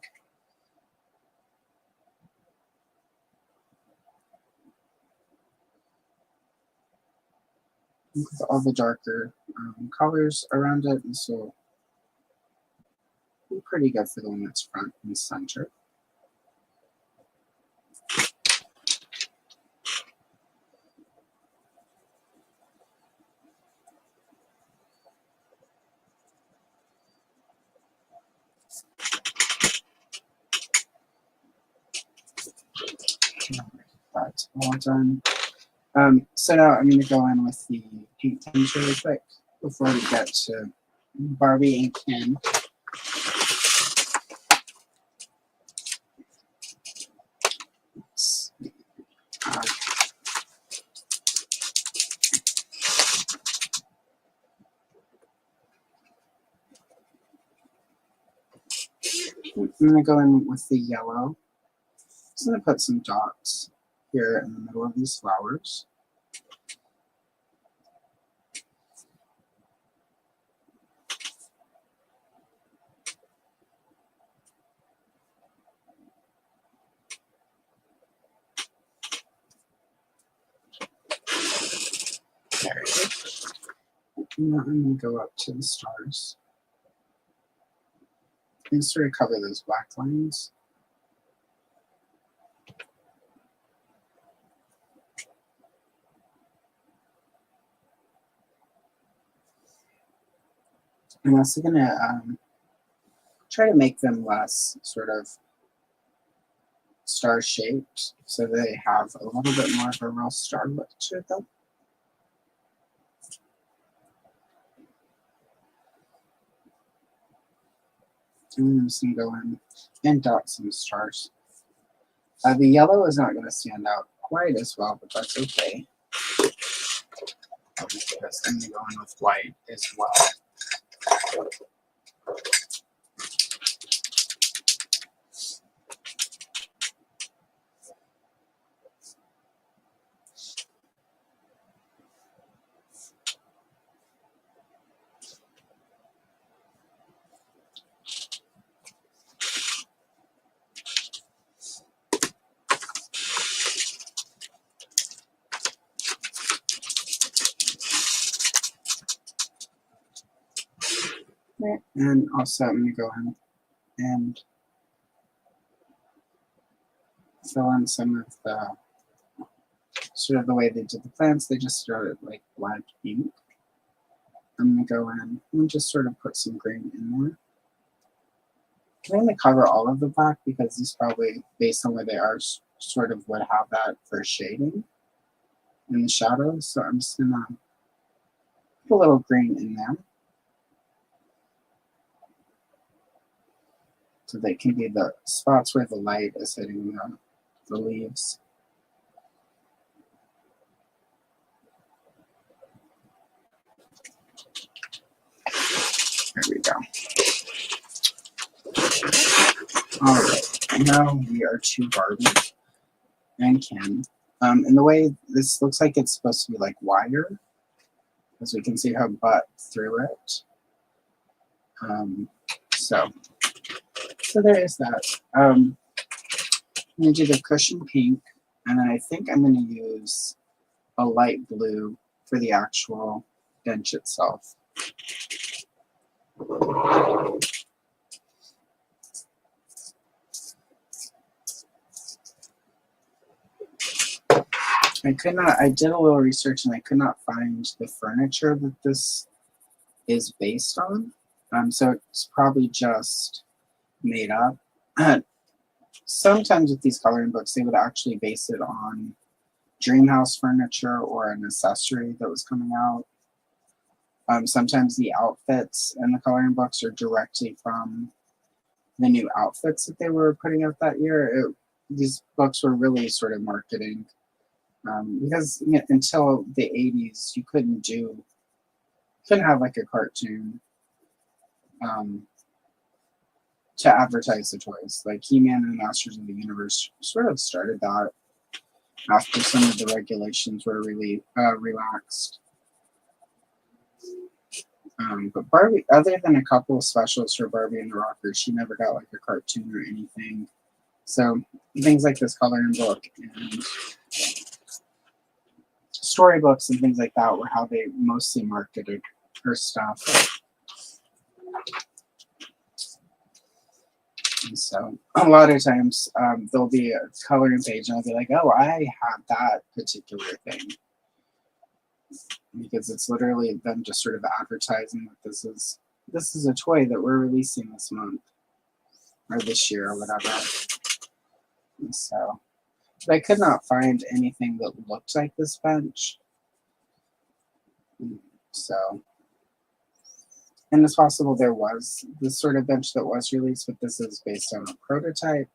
With all the darker colors around it, and so be pretty good for the one that's front and center. That's all done. So now I'm going to go in with the paint tins really quick before we get to Barbie and Ken. I'm going to go in with the yellow. Just going to put some dots here in the middle of these flowers. There we go. Now I'm going to go up to the stars and sort of cover those black lines. I'm also going to try to make them less sort of star shaped so they have a little bit more of a real star look to them. And I'm just going to go in and dot some stars. The yellow is not going to stand out quite as well, but that's okay. Because I'm going to go in with white as well. Right. And also I'm going to go in and fill in some of the sort of the way they did the plants. They just started like black ink. I'm going to go in and just sort of put some green in there. Can only cover all of the black because these probably, based on where they are, sort of would have that for shading in the shadows. So I'm just going to put a little green in there. So they can be the spots where the light is hitting the leaves. There we go. All right, now we are to Barbie and Ken. And the way this looks like it's supposed to be like wire, as we can see her butt through it. So there is that. I'm going to do the cushion pink, and then I think I'm going to use a light blue for the actual bench itself. I did a little research and I could not find the furniture that this is based on. So it's probably just made up. Sometimes with these coloring books, they would actually base it on Dreamhouse furniture or an accessory that was coming out. Sometimes the outfits and the coloring books are directly from the new outfits that they were putting out that year. These books were really sort of marketing because until the 80s, you couldn't have like a cartoon to advertise the toys. Like He-Man and the Masters of the Universe sort of started that after some of the regulations were really relaxed. But Barbie, other than a couple of specials for Barbie and the Rockers, she never got like a cartoon or anything. So things like this coloring book and storybooks and things like that were how they mostly marketed her stuff. And so a lot of times there'll be a coloring page and I'll be like, oh, I have that particular thing. Because it's literally them just sort of advertising that this is a toy that we're releasing this month or this year or whatever. And so, but I could not find anything that looked like this bench. So, and it's possible there was this sort of bench that was released, but this is based on a prototype.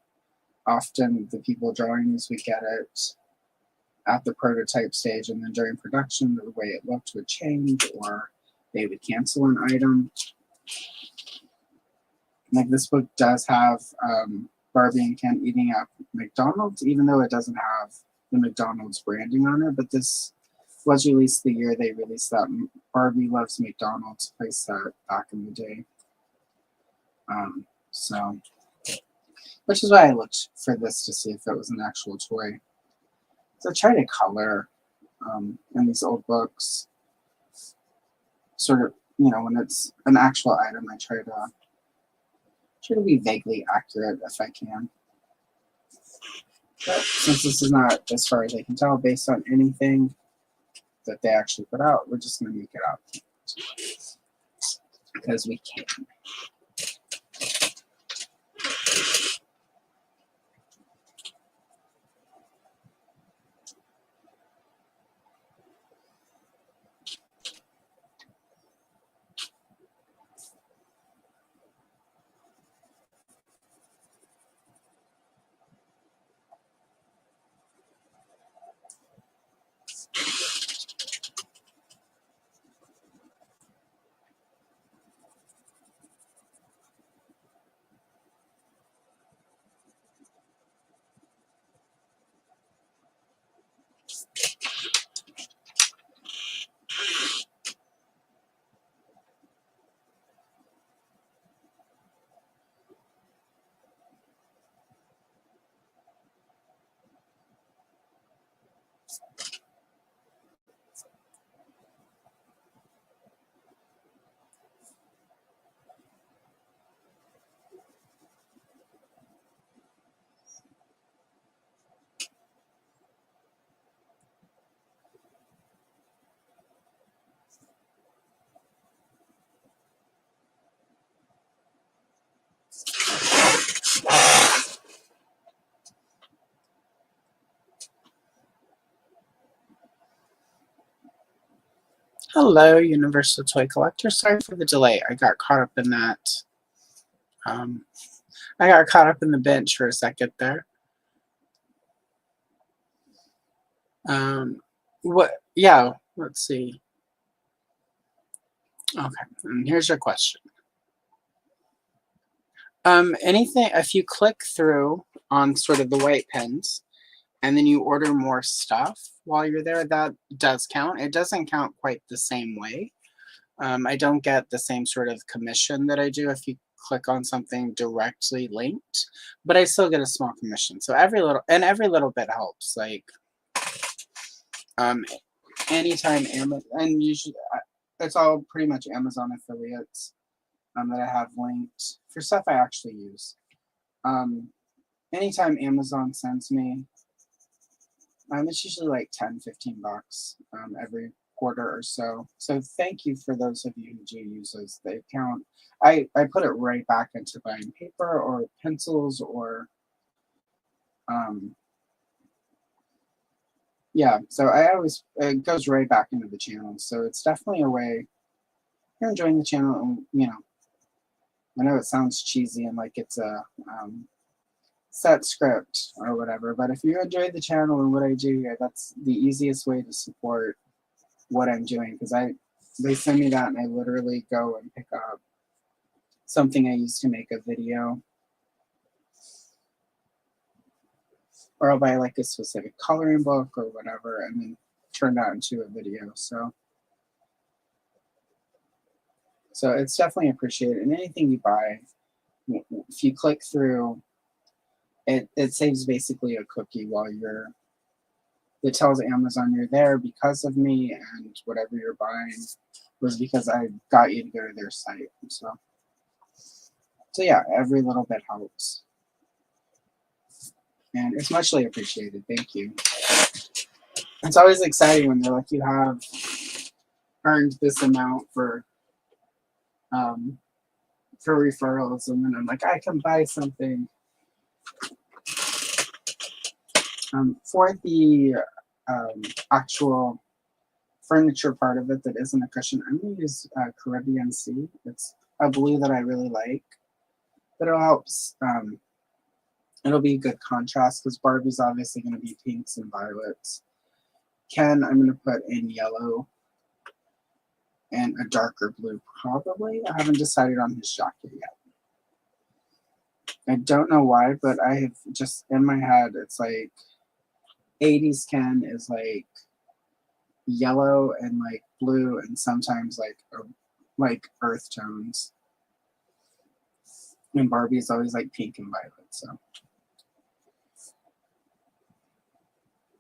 Often the people drawing these would get it at the prototype stage, and then during production, the way it looked would change, or they would cancel an item. Like this book does have Barbie and Ken eating at McDonald's, even though it doesn't have the McDonald's branding on it. But this was released the year they released that Barbie Loves McDonald's playset back in the day. So, which is why I looked for this to see if it was an actual toy. So I try to color in these old books, sort of, when it's an actual item, I try to be vaguely accurate if I can. But since this is not, as far as I can tell, based on anything that they actually put out, we're just going to make it up because we can. Hello, Universal Toy Collector. Sorry for the delay. I got caught up in that. I got caught up in the bench for a second there. What? Yeah, let's see. Okay, and here's your question. Anything, if you click through on sort of the white pens and then you order more stuff while you're there, that does count. It doesn't count quite the same way. I don't get the same sort of commission that I do if you click on something directly linked, but I still get a small commission. So every little bit helps. Like, anytime Amazon, and usually it's all pretty much Amazon affiliates that I have linked for stuff I actually use. Anytime Amazon sends me, it's usually like 10, 15 bucks every quarter or so. So thank you for those of you who do use those. They count. I put it right back into buying paper or pencils or yeah. So it goes right back into the channel. So it's definitely a way. You're enjoying the channel, and I know it sounds cheesy and like it's a set script or whatever, but if you enjoy the channel and what I do here, that's the easiest way to support what I'm doing, because they send me that and I literally go and pick up something I used to make a video, or I'll buy like a specific coloring book or whatever and then turn that into a video. So it's definitely appreciated. And anything you buy, if you click through, it saves basically a cookie while it tells Amazon you're there because of me, and whatever you're buying was because I got you to go to their site. So yeah, every little bit helps. And it's muchly appreciated. Thank you. It's always exciting when they're like, you have earned this amount for referrals, and then I'm like, I can buy something. For the actual furniture part of it that isn't a cushion, I'm going to use Caribbean Sea. It's a blue that I really like, but it helps. It'll be a good contrast because Barbie's obviously going to be pinks and violets. Ken, I'm going to put in yellow and a darker blue, probably. I haven't decided on his jacket yet. I don't know why, but I have just in my head, it's like 80s Ken is like yellow and like blue and sometimes like earth tones. And Barbie is always like pink and violet, so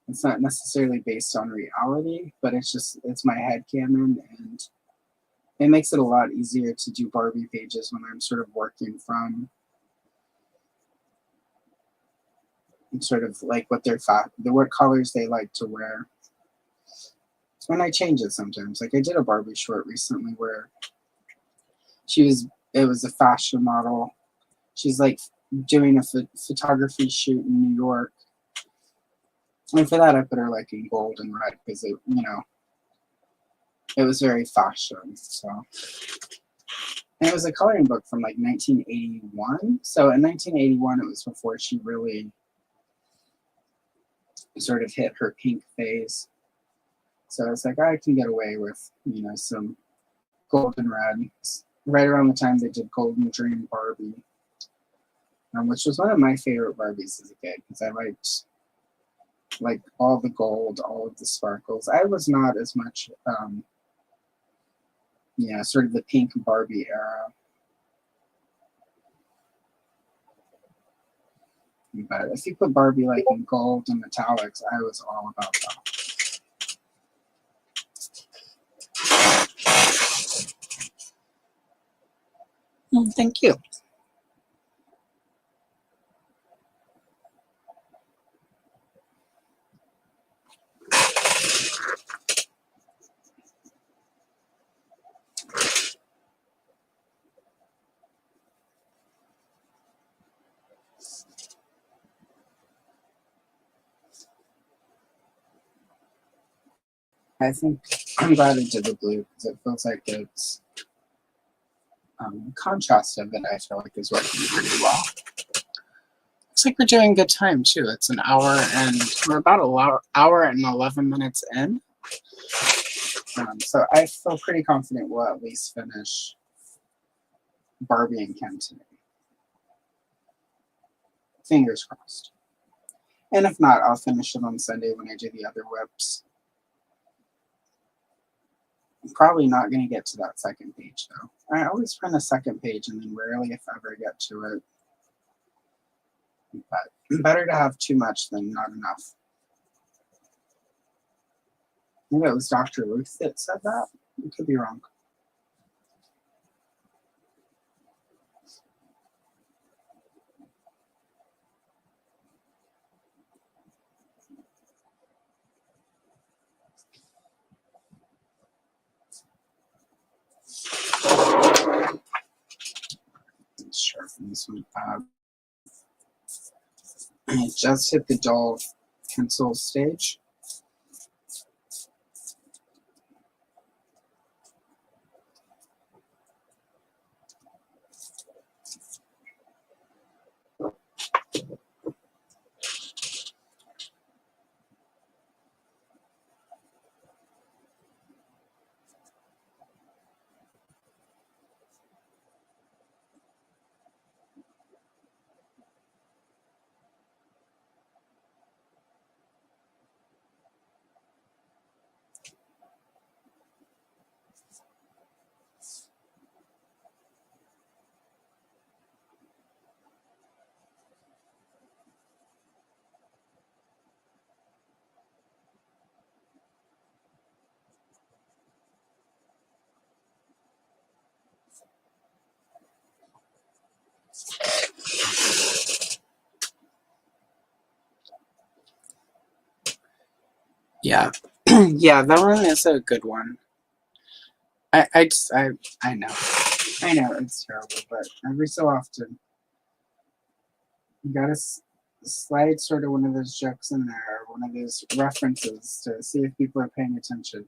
it's not necessarily based on reality, but it's my headcanon, and it makes it a lot easier to do Barbie pages when I'm sort of working from sort of like what what colors they like to wear. And I change it sometimes. Like I did a Barbie short recently where it was a fashion model. She's like doing a photography shoot in New York. And for that, I put her like in gold and red because it was very fashion. So, and it was a coloring book from like 1981. So in 1981, it was before she really sort of hit her pink phase. So it's like I can get away with some gold and red. Right around the time they did Golden Dream Barbie, which was one of my favorite Barbies as a kid because I liked like all the gold, all of the sparkles. I was not as much, sort of the pink Barbie era. But if you put Barbie like in gold and metallics, I was all about that. Thank you. I think I'm glad I did the blue because it feels like it's contrast of it. I feel like is working pretty well. Looks like we're doing good time too. It's an hour and we're about an hour and 11 minutes in. So I feel pretty confident we'll at least finish Barbie and Ken today. Fingers crossed. And if not, I'll finish it on Sunday when I do the other whips. I'm probably not going to get to that second page though. I always print a second page and then rarely if ever get to it. But better to have too much than not enough. I think it was Dr. Ruth that said that. I could be wrong. Let's sharpen this one up. I just hit the dull pencil stage. Yeah. Yeah, that one is a good one. I know. I know it's terrible, but every so often you gotta slide sort of one of those jokes in there, one of those references to see if people are paying attention.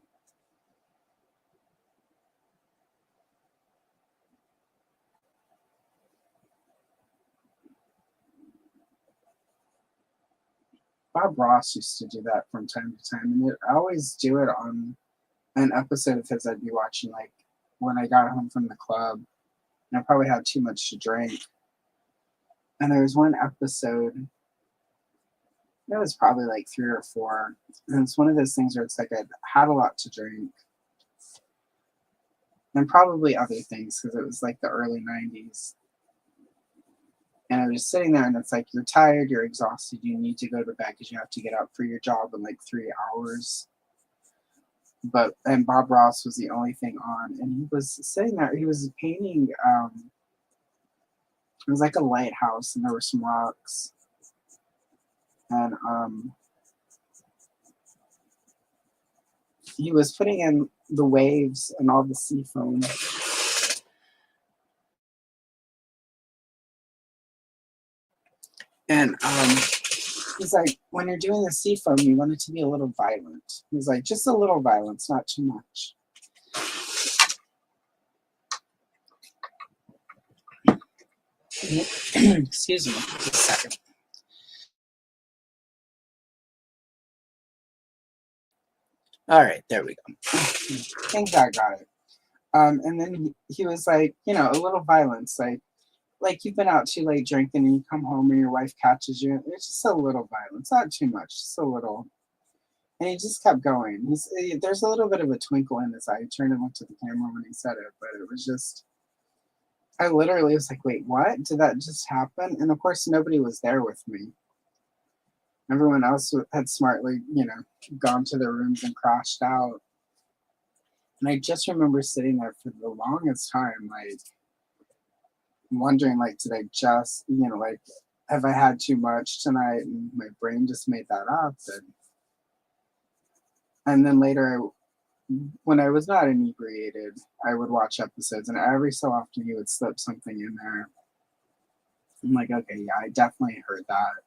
Bob Ross used to do that from time to time, and I always do it on an episode of his I'd be watching, like when I got home from the club, and I probably had too much to drink. And there was one episode, it was probably like 3 or 4, and it's one of those things where it's like I'd had a lot to drink, and probably other things because it was like the early 90s. And I was just sitting there, and it's like, you're tired, you're exhausted, you need to go to bed because you have to get up for your job in like 3 hours. And Bob Ross was the only thing on, and he was sitting there, he was painting, it was like a lighthouse, and there were some rocks. And he was putting in the waves and all the sea foam. And he's like, when you're doing the sea foam, you want it to be a little violent. He's like, just a little violence, not too much. Excuse me, just a second. All right, there we go. Thank God, got it. And then he was like, you know, a little violence, like you've been out too late drinking and you come home and your wife catches you. It's just a little violence, not too much, just a little. And he just kept going. There's a little bit of a twinkle in his eye. He turned and looked at the camera when he said it, but it was just, I literally was like, wait, what? Did that just happen? And of course, nobody was there with me. Everyone else had smartly, you know, gone to their rooms and crashed out. And I just remember sitting there for the longest time, like, wondering, like, did I just, you know, like, have I had too much tonight? And my brain just made that up. And then later, when I was not inebriated, I would watch episodes, and every so often he would slip something in there. I'm like, okay, yeah, I definitely heard that.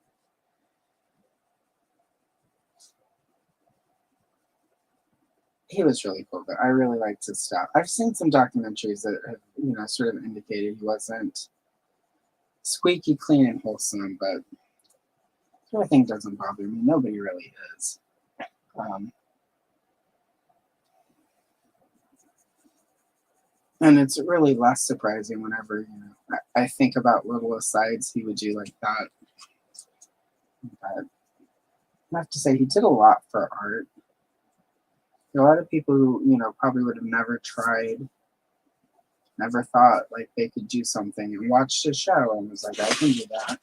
he was really cool. But I really liked his stuff. I've seen some documentaries that have, you know, sort of indicated he wasn't squeaky clean and wholesome, but I think doesn't bother me. Nobody really is. Um, and it's really less surprising whenever, you know, I think about little asides he would do like that. But I have to say, he did a lot for art. A lot of people who, you know, probably would have never tried, never thought like they could do something and watched his show and was like, I can do that.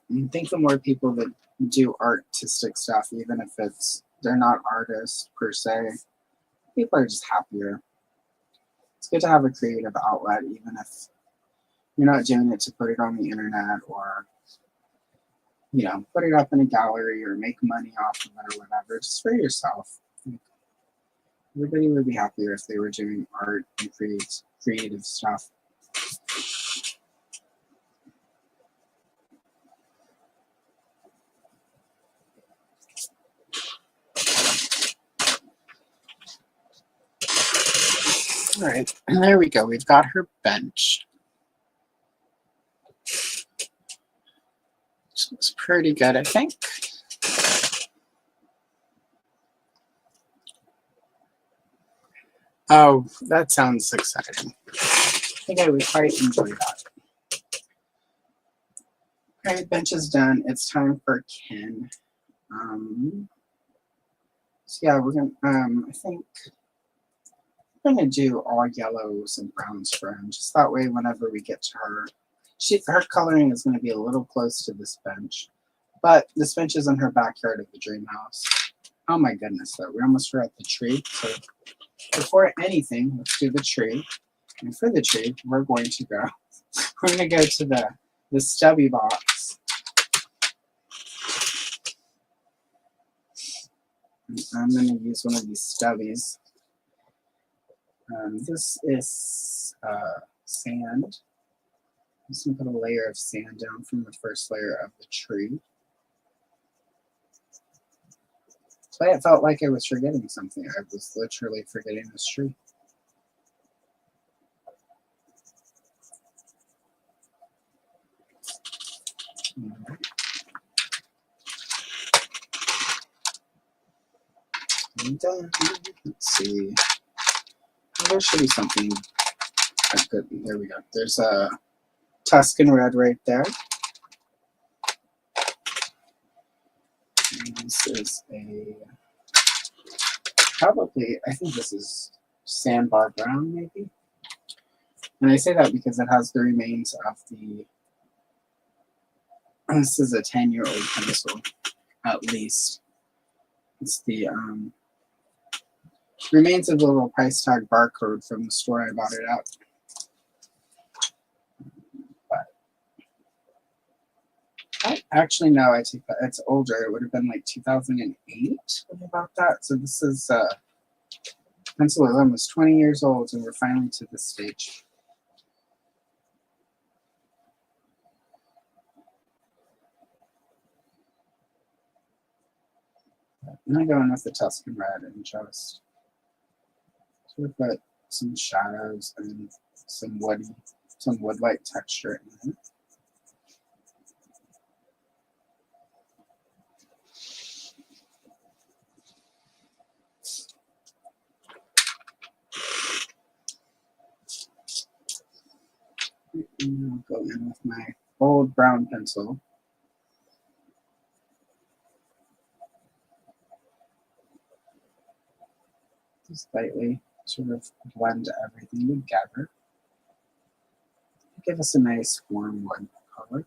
And I think the more people that do artistic stuff, even if they're not artists per se, people are just happier. It's good to have a creative outlet, even if you're not doing it to put it on the internet or, you know, put it up in a gallery or make money off of it or whatever, just for yourself. Everybody would be happier if they were doing art and creative stuff. All right, and there we go. We've got her bench. Which looks pretty good, I think. Oh, that sounds exciting. I think I would quite enjoy that. All right, bench is done. It's time for Ken. So yeah, we're gonna. I think I'm gonna do all yellows and browns for him. Just that way, whenever we get to her, her coloring is going to be a little close to this bench, but this bench is in her backyard of the dream house. Oh my goodness, though, we almost forgot the tree. So before anything, let's do the tree. And for the tree, we're going to go. We're going to go to the stubby box. I'm going to use one of these stubbies. This is sand. I'm just going to put a layer of sand down from the first layer of the tree. But it felt like I was forgetting something. I was literally forgetting this tree. And let's see. There should be something good. There we go. There's a Tuscan red right there. And this is probably, I think this is sandbar brown, maybe. And I say that because it has the remains of the. This is a 10-year-old pencil, at least. It's the remains of the little price tag barcode from the store I bought it at. Actually, no, I take that. It's older. It would have been like 2008 when I bought that. So this is pencil is almost 20 years old, and we're finally to this stage. And I'm going with the Tuscan red and just sort of put some shadows and some wood-like texture in it. And I'll go in with my old brown pencil. Just lightly sort of blend everything together. Give us a nice warm wood color.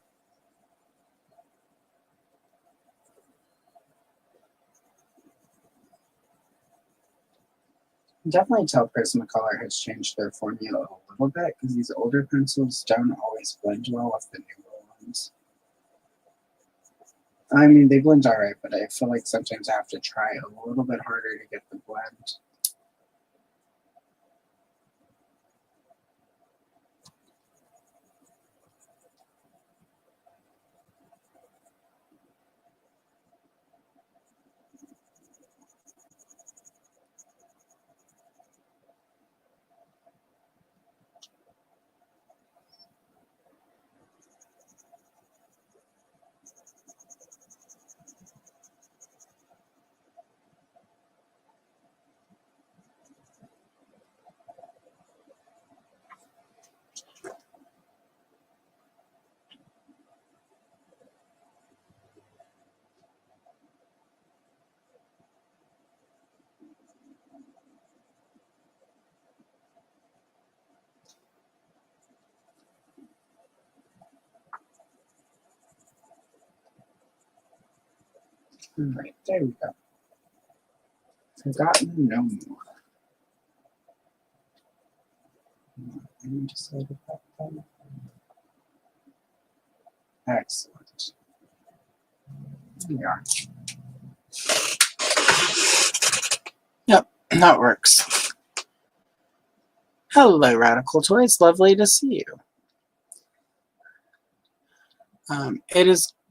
Definitely tell Prismacolor has changed their formula a little bit because these older pencils don't always blend well with the newer ones. I mean, they blend alright, but I feel like sometimes I have to try a little bit harder to get the blend. Alright, there we go. Forgotten no more. I'm decided about that. Excellent. There we are. Yep, that works. Hello, Radical Toys. Lovely to see you.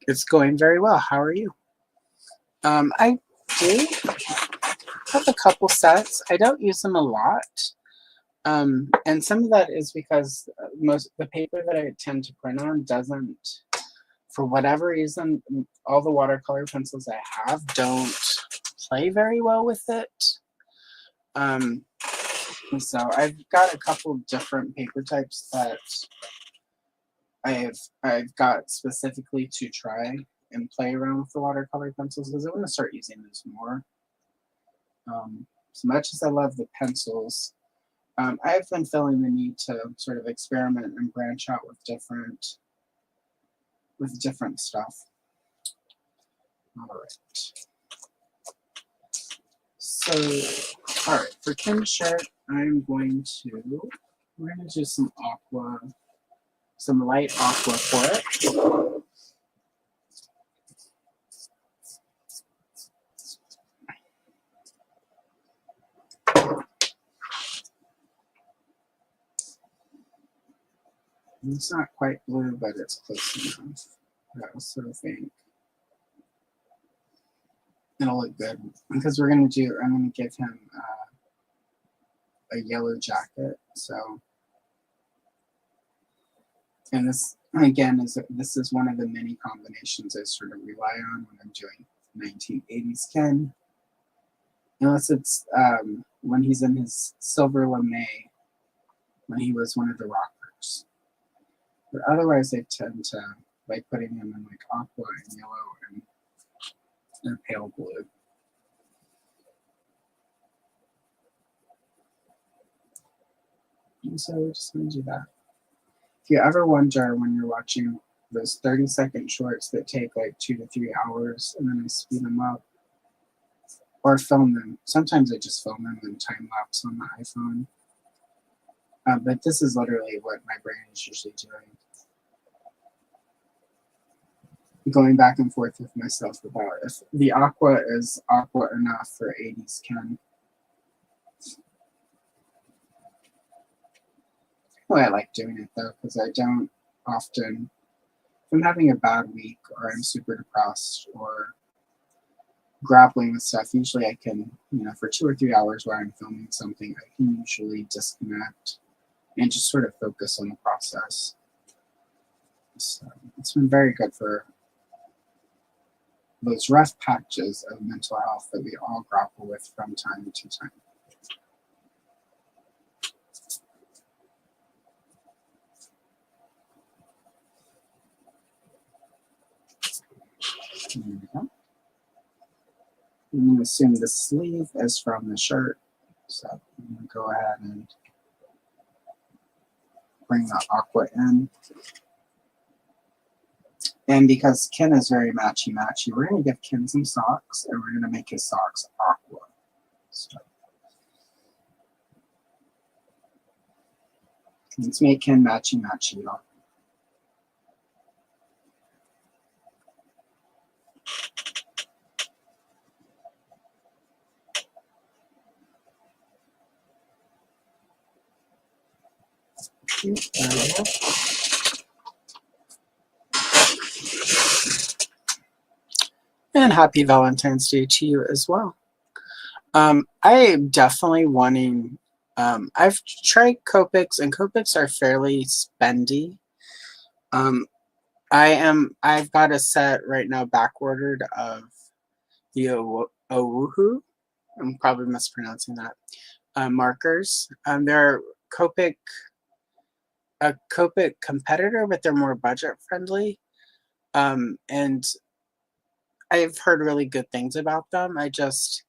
It's going very well. How are you? I do have a couple sets. I don't use them a lot. And some of that is because the paper that I tend to print on doesn't, for whatever reason, all the watercolor pencils I have don't play very well with it. So I've got a couple different paper types that I've got specifically to try and play around with the watercolor pencils because I want to start using those more. As much as I love the pencils, I've been feeling the need to sort of experiment and branch out with different stuff. All right. So, all right, for Kim's shirt, we're going to do some aqua, some light aqua for it. It's not quite blue, but it's close enough. I also think it'll look good because I'm going to give him a yellow jacket. So, and this again this is one of the many combinations I sort of rely on when I'm doing 1980s Ken. Unless it's when he's in his silver lame, when he was one of the rockers. But otherwise, I tend to like putting him in like aqua and yellow and pale blue. And so we're just going to do that. If you ever wonder when you're watching those 30-second shorts that take like 2 to 3 hours and then I speed them up or film them. Sometimes I just film them and time lapse on the iPhone. But this is literally what my brain is usually doing. Going back and forth with myself about if the aqua is aqua enough for 80s Ken. Well, I like doing it though, because I don't often, if I'm having a bad week or I'm super depressed or grappling with stuff, usually I can, for 2 or 3 hours while I'm filming something, I can usually disconnect and just sort of focus on the process. So it's been very good for those rough patches of mental health that we all grapple with from time to time. There we go. I'm going to assume the sleeve is from the shirt, so I'm going to go ahead and bring the aqua in. And because Ken is very matchy-matchy, we're going to give Ken some socks, and we're going to make his socks aqua. So let's make Ken matchy-matchy, y'all. And happy Valentine's Day to you as well. I am definitely wanting, I've tried Copics, and Copics are fairly spendy. I've got a set right now back ordered of the Owuhu. I'm probably mispronouncing that. Markers. They're a Copic competitor, but they're more budget friendly. And I've heard really good things about them. I just,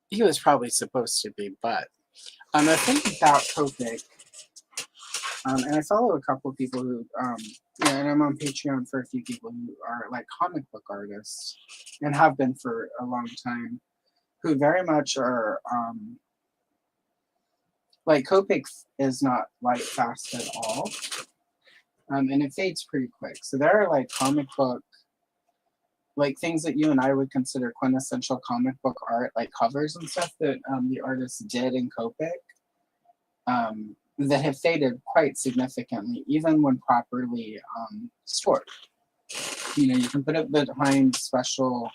he was probably supposed to be, but the thing about Copic, and I follow a couple of people who Yeah, and I'm on Patreon for a few people who are like comic book artists and have been for a long time, who very much are like Copic is not light fast at all, and it fades pretty quick. So there are like comic book, like things that you and I would consider quintessential comic book art, like covers and stuff that the artists did in Copic, that have faded quite significantly, even when properly stored. You know, you can put it behind special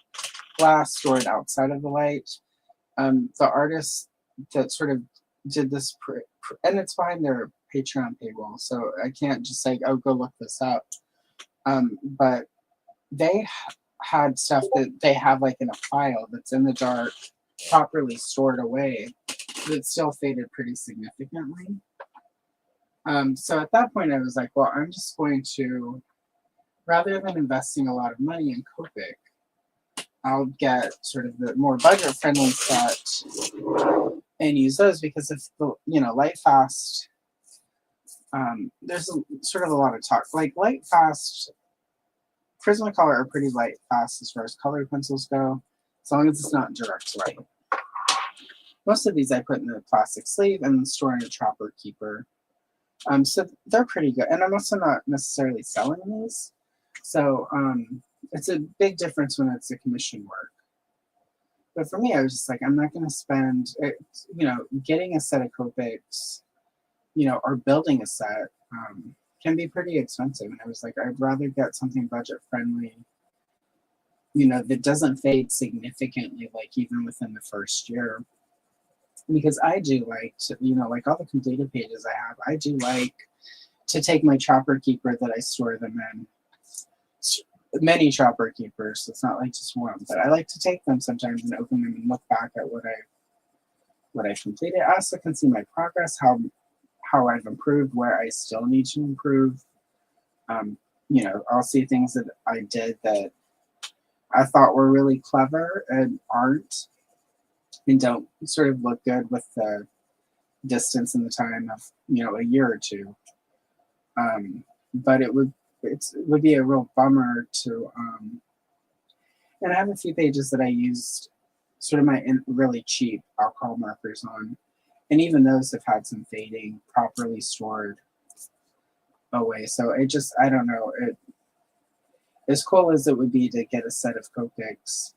glass stored outside of the light. The artists that sort of did this, and it's behind their Patreon paywall, so I can't just say, oh, go look this up. But they had stuff that they have like in a file that's in the dark, properly stored away, that still faded pretty significantly. So at that point, I was like, well, I'm just going to, rather than investing a lot of money in Copic, I'll get sort of the more budget-friendly set and use those, because if the, you know, light fast, there's sort of a lot of talk. Like light fast, Prismacolor are pretty light fast as far as colored pencils go, as long as it's not direct light. Most of these I put in a plastic sleeve and store in a Trapper Keeper. So they're pretty good. And I'm also not necessarily selling these. So it's a big difference when it's a commission work. But for me, I was just like, I'm not going to spend, you know, getting a set of Copics, you know, or building a set can be pretty expensive. And I was like, I'd rather get something budget friendly, you know, that doesn't fade significantly, like even within the first year. Because I do like to, you know, like all the completed pages I have, I do like to take my Trapper Keeper that I store them in, many Trapper Keepers, so it's not like just one, but I like to take them sometimes and open them and look back at what I completed. I also can see my progress, how I've improved, where I still need to improve. You know, I'll see things that I did that I thought were really clever and aren't, and don't sort of look good with the distance and the time of, you know, a year or two. But it would be a real bummer to, and I have a few pages that I used sort of my really cheap alcohol markers on, and even those have had some fading, properly stored away. So it just, I don't know, as cool as it would be to get a set of Copics,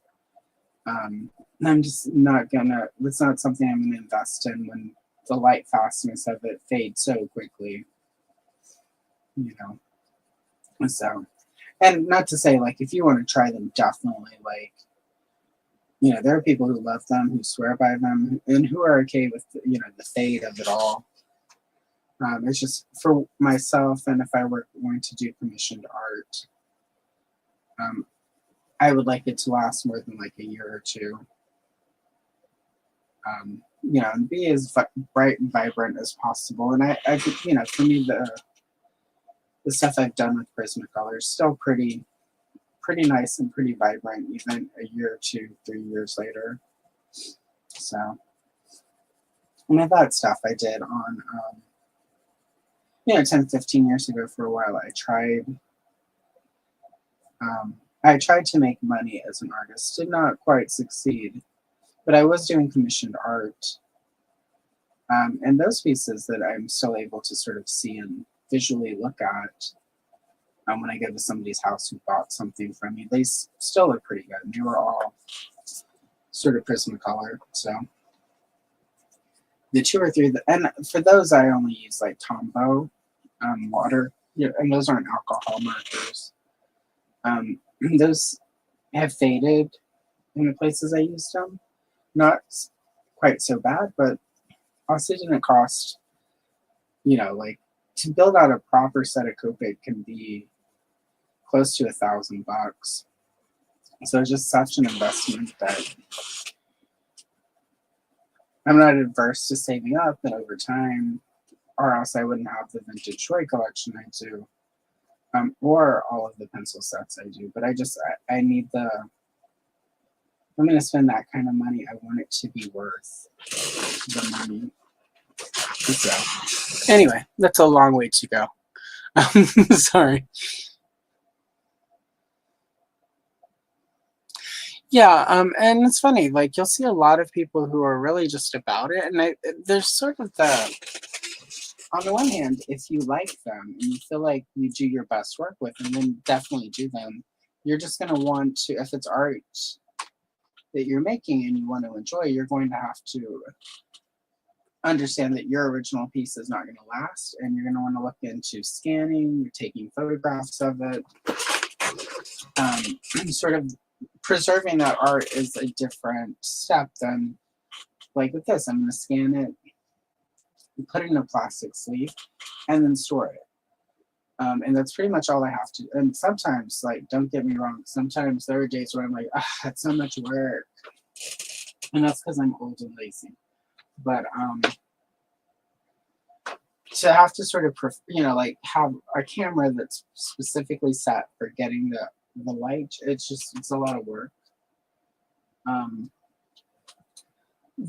I'm just not gonna, it's not something I'm gonna invest in when the light fastness of it fades so quickly, you know. So, and not to say, like, if you want to try them, definitely, like, you know, there are people who love them, who swear by them, and who are okay with, you know, the fade of it all. It's just for myself, and if I were going to do commissioned art, I would like it to last more than like a year or two. You know, and be as bright and vibrant as possible. And I you know, for me, the stuff I've done with Prismacolor is still pretty nice and pretty vibrant, even a year or 2, 3 years later. So, and that stuff I did on, you know, 10, 15 years ago. For a while, I tried to make money as an artist. Did not quite succeed, but I was doing commissioned art. And those pieces that I'm still able to sort of see and visually look at when I go to somebody's house who bought something from me, they still look pretty good. And they were all sort of Prismacolor. So the 2 or 3, and for those I only use like Tombow water, yeah, and those aren't alcohol markers. Those have faded in the places I used them. Not quite so bad, but also didn't cost, you know, like to build out a proper set of Copic can be close to $1,000. So it's just such an investment that I'm not adverse to saving up, and over time, or else I wouldn't have the vintage toy collection I do, or all of the pencil sets I do. But I need the, if I'm going to spend that kind of money, I want it to be worth the money. So anyway, that's a long way to go. Sorry. Yeah, and it's funny, like you'll see a lot of people who are really just about it, and there's sort of the on the one hand, if you like them and you feel like you do your best work with them, then definitely do them. You're just gonna want to, if it's art that you're making and you want to enjoy, you're going to have to understand that your original piece is not going to last, and you're going to want to look into scanning, you're taking photographs of it. Sort of preserving that art is a different step than like with this. I'm going to scan it, put it in a plastic sleeve, and then store it. And that's pretty much all I have to. And sometimes, like, don't get me wrong, sometimes there are days where I'm like, ah, that's so much work. And that's because I'm old and lazy. But to have to sort of, like have a camera that's specifically set for getting the light, it's a lot of work.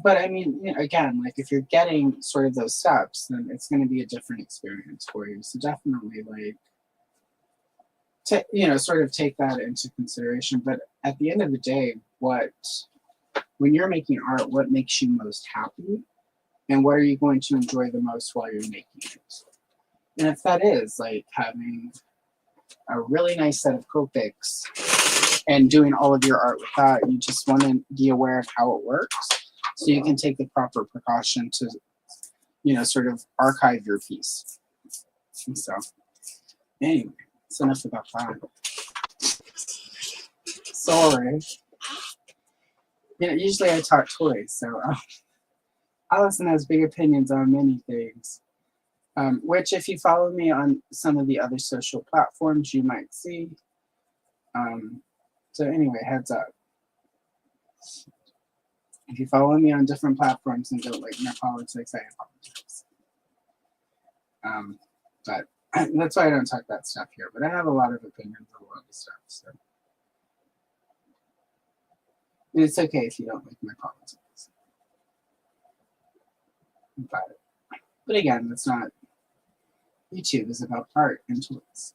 But I mean, again, like if you're getting sort of those steps, then it's going to be a different experience for you. So definitely, like, sort of take that into consideration. But at the end of the day, when you're making art, what makes you most happy, and what are you going to enjoy the most while you're making it? And if that is like having a really nice set of Copics and doing all of your art with that, you just want to be aware of how it works so you can take the proper precaution to, sort of archive your piece. And so, anyway, that's enough about that. Sorry. Usually I talk toys, so Allison has big opinions on many things. Which, if you follow me on some of the other social platforms, you might see. So anyway, heads up. If you follow me on different platforms and don't like my politics, I apologize. But that's why I don't talk that stuff here. But I have a lot of opinions on a lot of stuff. So and it's okay if you don't like my politics. But again, that's not. YouTube is about art and toys.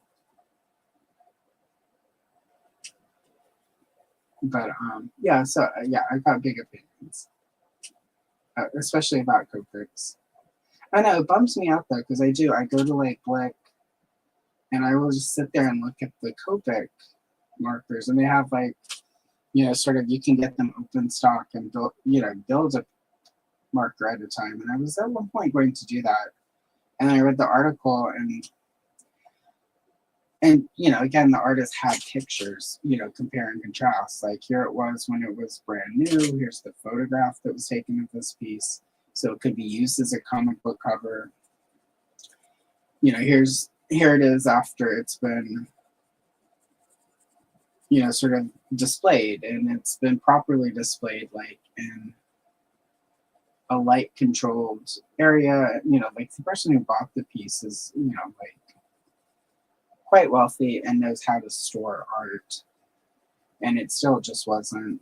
But yeah, so yeah, I've got big opinions, especially about Copics. I know it bums me out though, because I go to like Blick, and I will just sit there and look at the Copic markers, and they have like, sort of you can get them open stock and build a marker at a time. And I was at one point going to do that, and I read the article, and again, the artist had pictures, compare and contrast. Like here it was when it was brand new. Here's the photograph that was taken of this piece, so it could be used as a comic book cover. Here it is after it's been, sort of displayed, and it's been properly displayed, like in a light controlled area. Like the person who bought the piece is, like quite wealthy and knows how to store art, and it still just wasn't.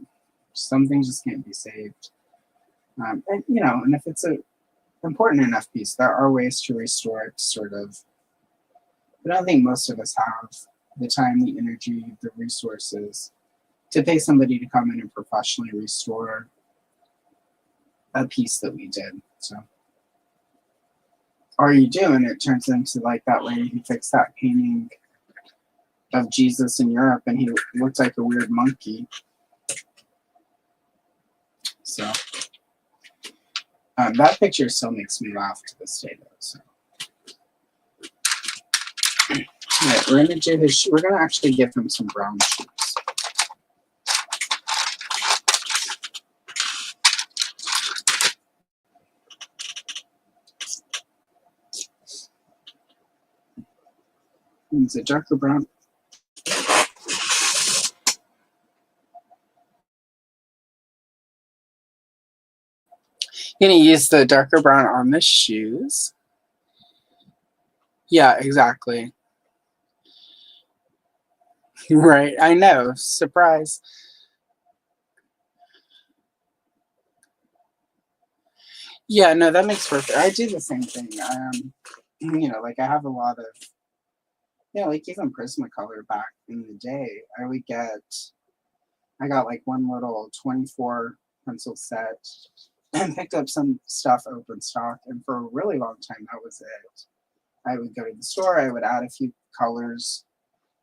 Some things just can't be saved. And if it's a important enough piece, there are ways to restore it, sort of. But I don't think most of us have the time, the energy, the resources to pay somebody to come in and professionally restore a piece that we did. So, or you do, and it turns into like that lady who fixed that painting of Jesus in Europe, and he looked like a weird monkey. So that picture still makes me laugh to this day, though. So, all right, we're gonna do his. We're gonna actually give him some brown shoes. It's a darker brown. Gonna use the darker brown on the shoes. Yeah, exactly. Right, I know. Surprise. Yeah, no, that makes perfect. I do the same thing. Like I have a lot of Yeah, like even Prismacolor back in the day, I got like one little 24 pencil set and picked up some stuff open stock, and for a really long time that was it. I would go to the store, I would add a few colors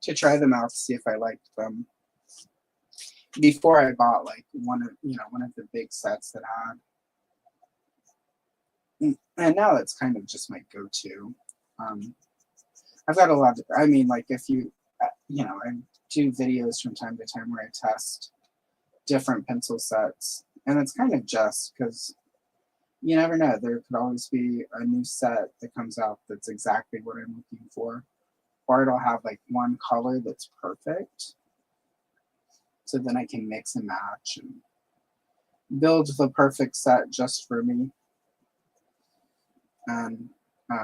to try them out to see if I liked them before I bought like one of the big sets that had. And now it's kind of just my go-to. Um, I've got a lot of, I mean, like if you, I do videos from time to time where I test different pencil sets, and it's kind of just because you never know. There could always be a new set that comes out that's exactly what I'm looking for, or it'll have like one color that's perfect. So then I can mix and match and build the perfect set just for me. And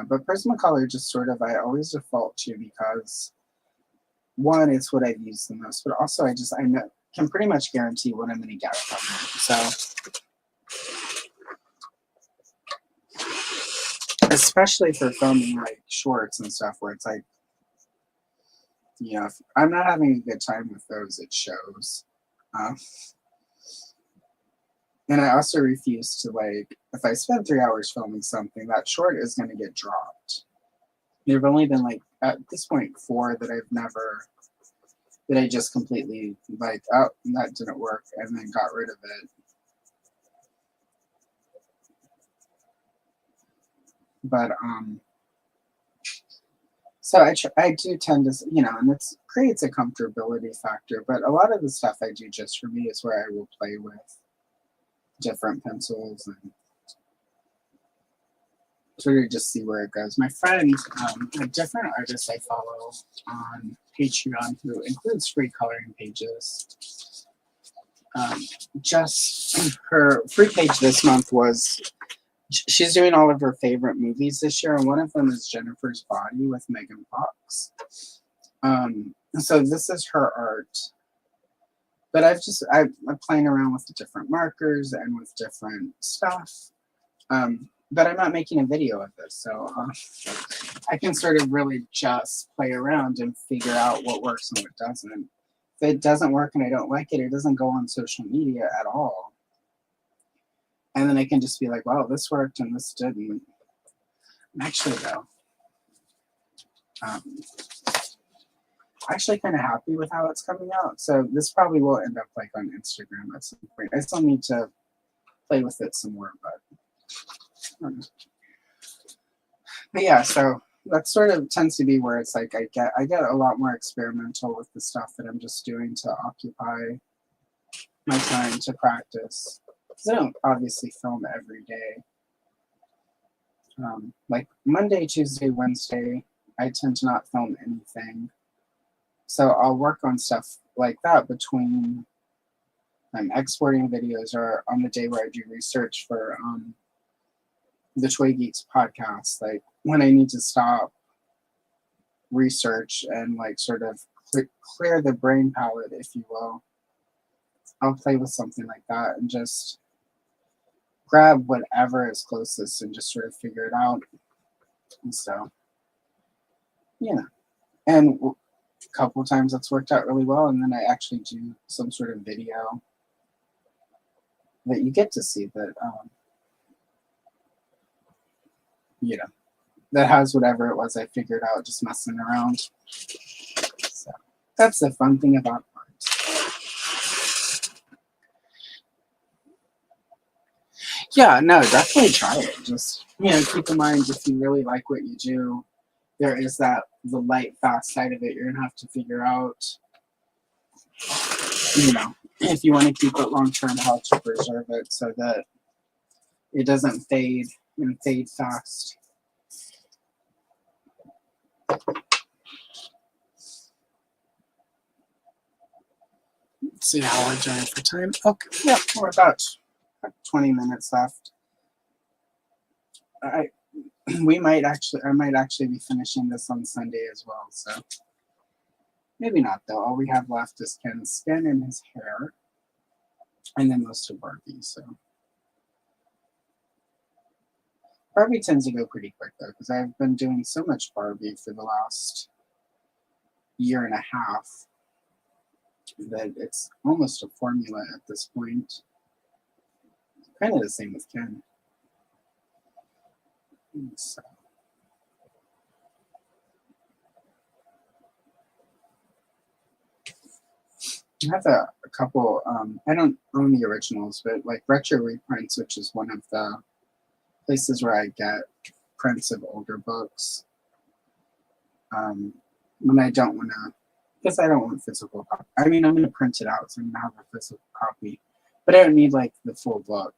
but Prismacolor just sort of I always default to because one, it's what I've used the most, but also I know can pretty much guarantee what I'm going to get from it. So especially for filming like shorts and stuff where it's like, if I'm not having a good time with those, it shows. And I also refuse to if I spend 3 hours filming something, that short is going to get dropped. There have only been like at this point 4 that I just completely oh, that didn't work, and then got rid of it. But so I do tend to, and it creates a comfortability factor. But a lot of the stuff I do just for me is where I will play with different pencils and sort of just see where it goes. My friend, a different artist I follow on Patreon who includes free coloring pages. Just her free page this month was she's doing all of her favorite movies this year, and one of them is Jennifer's Body with Megan Fox. So this is her art, but I'm playing around with different markers and with different stuff. But I'm not making a video of this, so I can sort of really just play around and figure out what works and what doesn't. If it doesn't work and I don't like it, it doesn't go on social media at all. And then I can just be like, wow, this worked and this didn't. Actually, though, I'm actually kind of happy with how it's coming out. So this probably will end up like on Instagram at some point. I still need to play with it some more, but yeah, so that sort of tends to be where it's like I get a lot more experimental with the stuff that I'm just doing to occupy my time to practice. Because I don't obviously film every day. Like Monday, Tuesday, Wednesday, I tend to not film anything. So I'll work on stuff like that between I'm exporting videos or on the day where I do research for the Toy Geeks podcast. Like when I need to stop research and like sort of clear the brain palette, if you will, I'll play with something like that and just grab whatever is closest and just sort of figure it out. And so, and a couple of times that's worked out really well, and then I actually do some sort of video that you get to see that that has whatever it was I figured out just messing around. So that's the fun thing about art. Yeah, no, definitely try it. Just keep in mind, if you really like what you do, there is the light, fast side of it. You're gonna have to figure out, if you want to keep it long term, how to preserve it so that it doesn't fade and fade fast. Let's see how we're doing for time. Okay, yeah, we're about 20 minutes left. I might actually be finishing this on Sunday as well, so maybe not though. All we have left is Ken's skin and his hair, and then most of Barbie. So Barbie tends to go pretty quick though, because I've been doing so much Barbie for the last year and a half that it's almost a formula at this point. Kind of the same with Ken. So. I have a couple, I don't own the originals, but like Retro Reprints, which is one of the places where I get prints of older books. When I don't want to, because I don't want physical copy. I mean, I'm going to print it out, so I'm going to have a physical copy, but I don't need like the full book.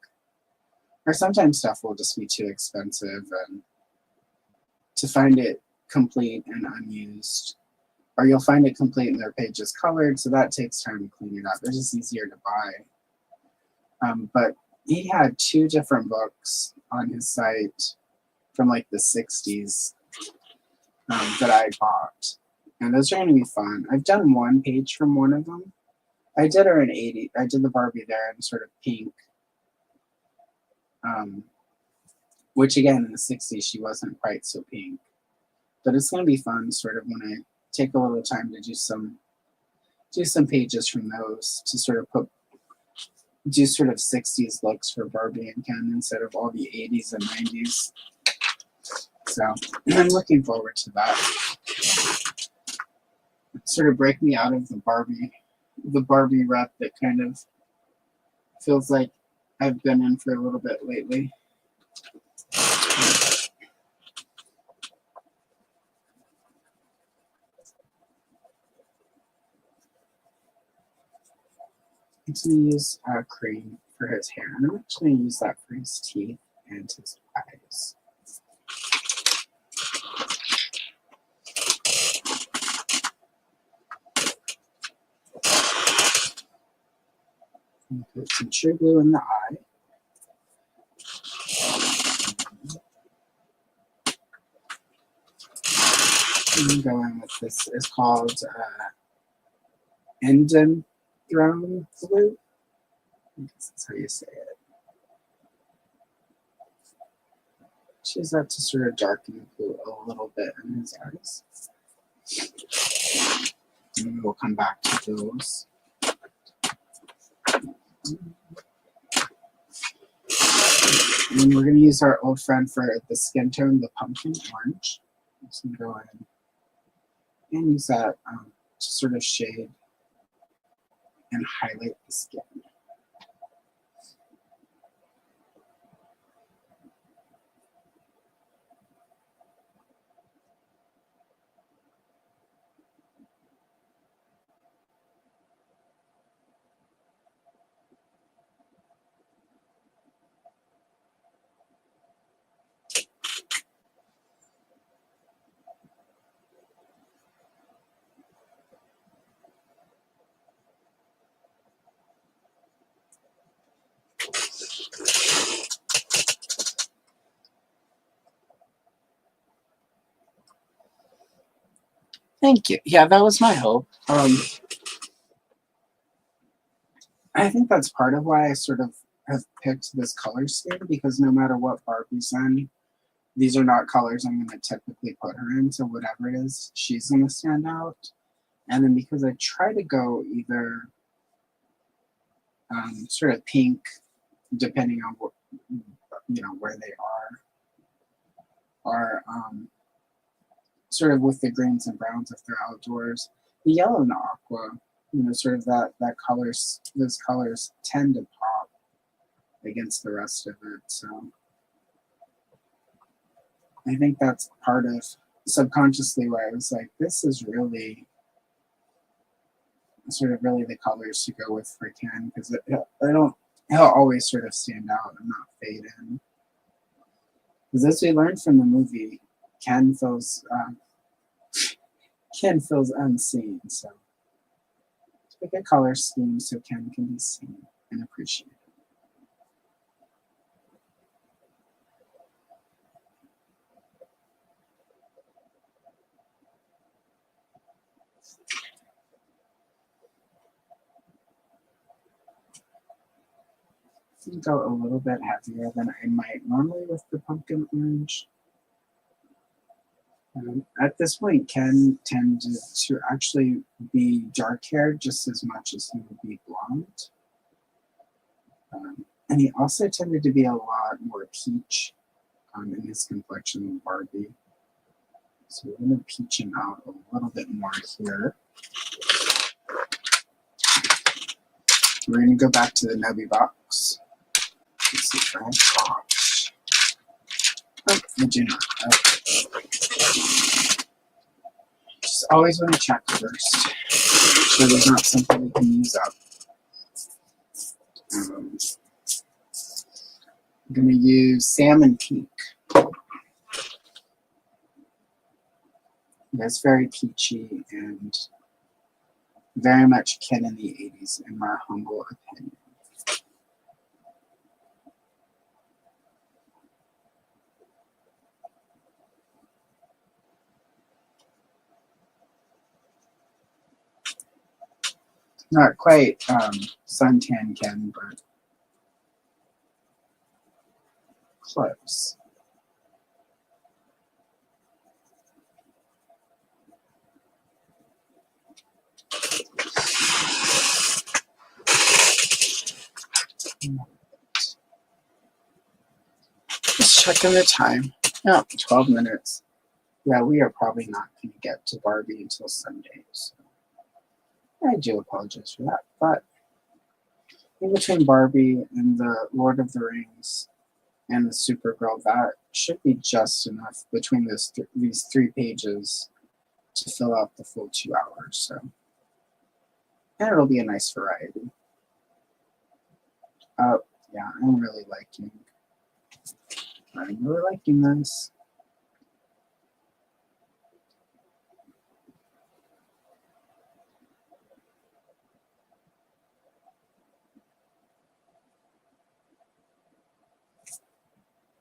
Or sometimes stuff will just be too expensive and to find it complete and unused. Or you'll find it complete and their pages colored, so that takes time to clean it up. They're just easier to buy. But he had 2 different books on his site from like the 60s that I bought. And those are going to be fun. I've done one page from one of them. I did her in 80. I did the Barbie there in sort of pink. Which again, in the 60s, she wasn't quite so pink. But it's going to be fun sort of when I take a little time to do some pages from those to sort of do sort of 60s looks for Barbie and Ken instead of all the 80s and 90s. So I'm looking forward to that. Sort of break me out of the Barbie rut that kind of feels like I've been in for a little bit lately. I'm going to use cream for his hair, and I'm actually going to use that for his teeth and his eyes. Put some True Glue in the eye. I'm going with this. It's called Enden Throne Glue. I guess that's how you say it. Choose that to sort of darken the glue a little bit in his eyes. And we'll come back to those. And we're going to use our old friend for the skin tone, the pumpkin orange. So I'm going to go ahead and use that to sort of shade and highlight the skin. Thank you. Yeah, that was my hope. I think that's part of why I sort of have picked this color scheme, because no matter what Barbie's in, these are not colors I'm going to typically put her in, so whatever it is, she's going to stand out. And then because I try to go either sort of pink, depending on what, where they are, or sort of with the greens and browns if they're outdoors. The yellow and the aqua, sort of that colors, those colors tend to pop against the rest of it. So I think that's part of subconsciously why I was like, this is really sort of really the colors to go with for Ken, because he'll always sort of stand out and not fade in. Because as we learned from the movie, Ken feels unseen. So pick a color scheme so Ken can be seen and appreciated. Go a little bit heavier than I might normally with the pumpkin orange. At this point, Ken tended to actually be dark-haired just as much as he would be blonde. And he also tended to be a lot more peach in his complexion than Barbie. So we're going to peach him out a little bit more here. We're going to go back to the Nubby box. Let's see if I have box. Oh, I do not. Okay. Just always want to check first. Make sure there's not something we can use up. I'm going to use Salmon Pink. It's very peachy and very much Ken in the 80s, in my humble opinion. Not quite suntan Ken, but close. Just checking the time. Oh, 12 minutes. Yeah, we are probably not going to get to Barbie until Sunday. So I do apologize for that. But in between Barbie and the Lord of the Rings and the Supergirl, that should be just enough between these 3 pages to fill out the full 2 hours. So, and it'll be a nice variety. Oh, yeah, I'm really liking this.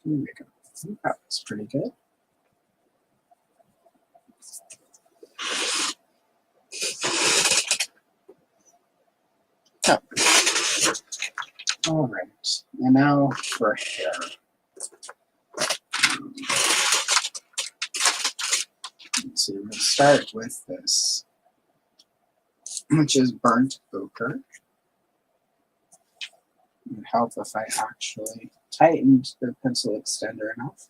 Here we go. I think that was pretty good. Oh. All right, and now for hair. Let's see, we're going to start with this, which is burnt ochre. It would help if I actually tightened the pencil extender enough.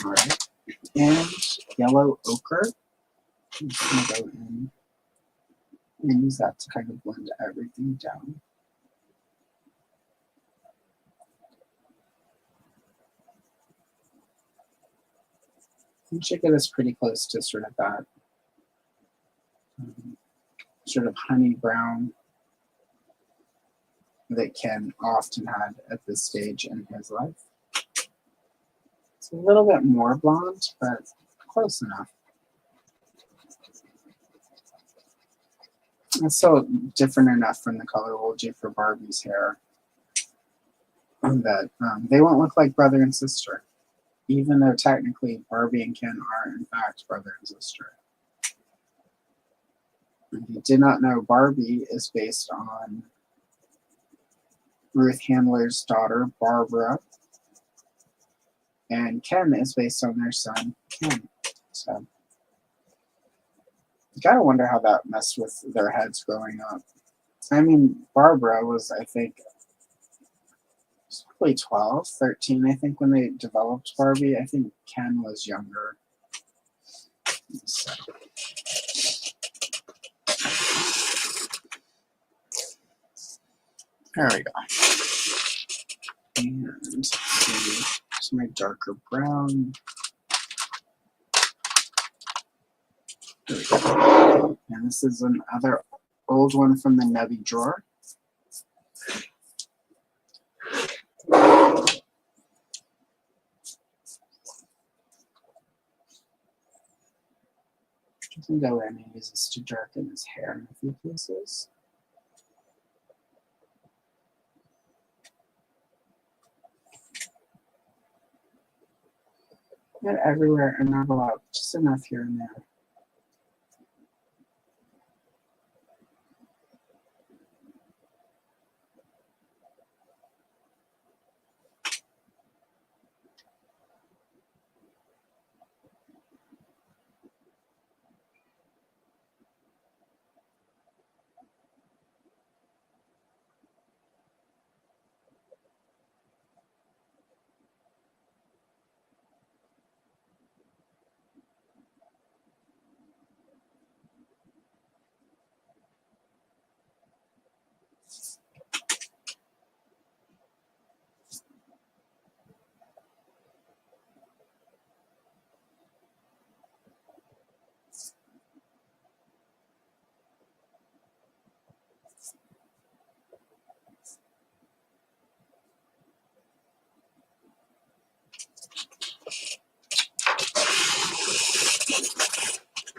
All right, and yellow ochre. I'm just going to go in and use that to kind of blend everything down. You should get us pretty close to sort of that sort of honey brown that Ken often had at this stage in his life. It's a little bit more blonde, but close enough. It's still different enough from the color we'll do for Barbie's hair that they won't look like brother and sister, even though technically Barbie and Ken are in fact brother and sister. If you did not know, Barbie is based on Ruth Handler's daughter, Barbara, and Ken is based on their son, Ken. So you gotta wonder how that messed with their heads growing up. I mean, Barbara was, I think, probably 12, 13, I think, when they developed Barbie. I think Ken was younger. So, there we go. And let's see, some darker brown. There we go. And this is another old one from the Nubby drawer. I can go in and use this to darken his hair in a few places. Not everywhere and not a lot, just enough here and there.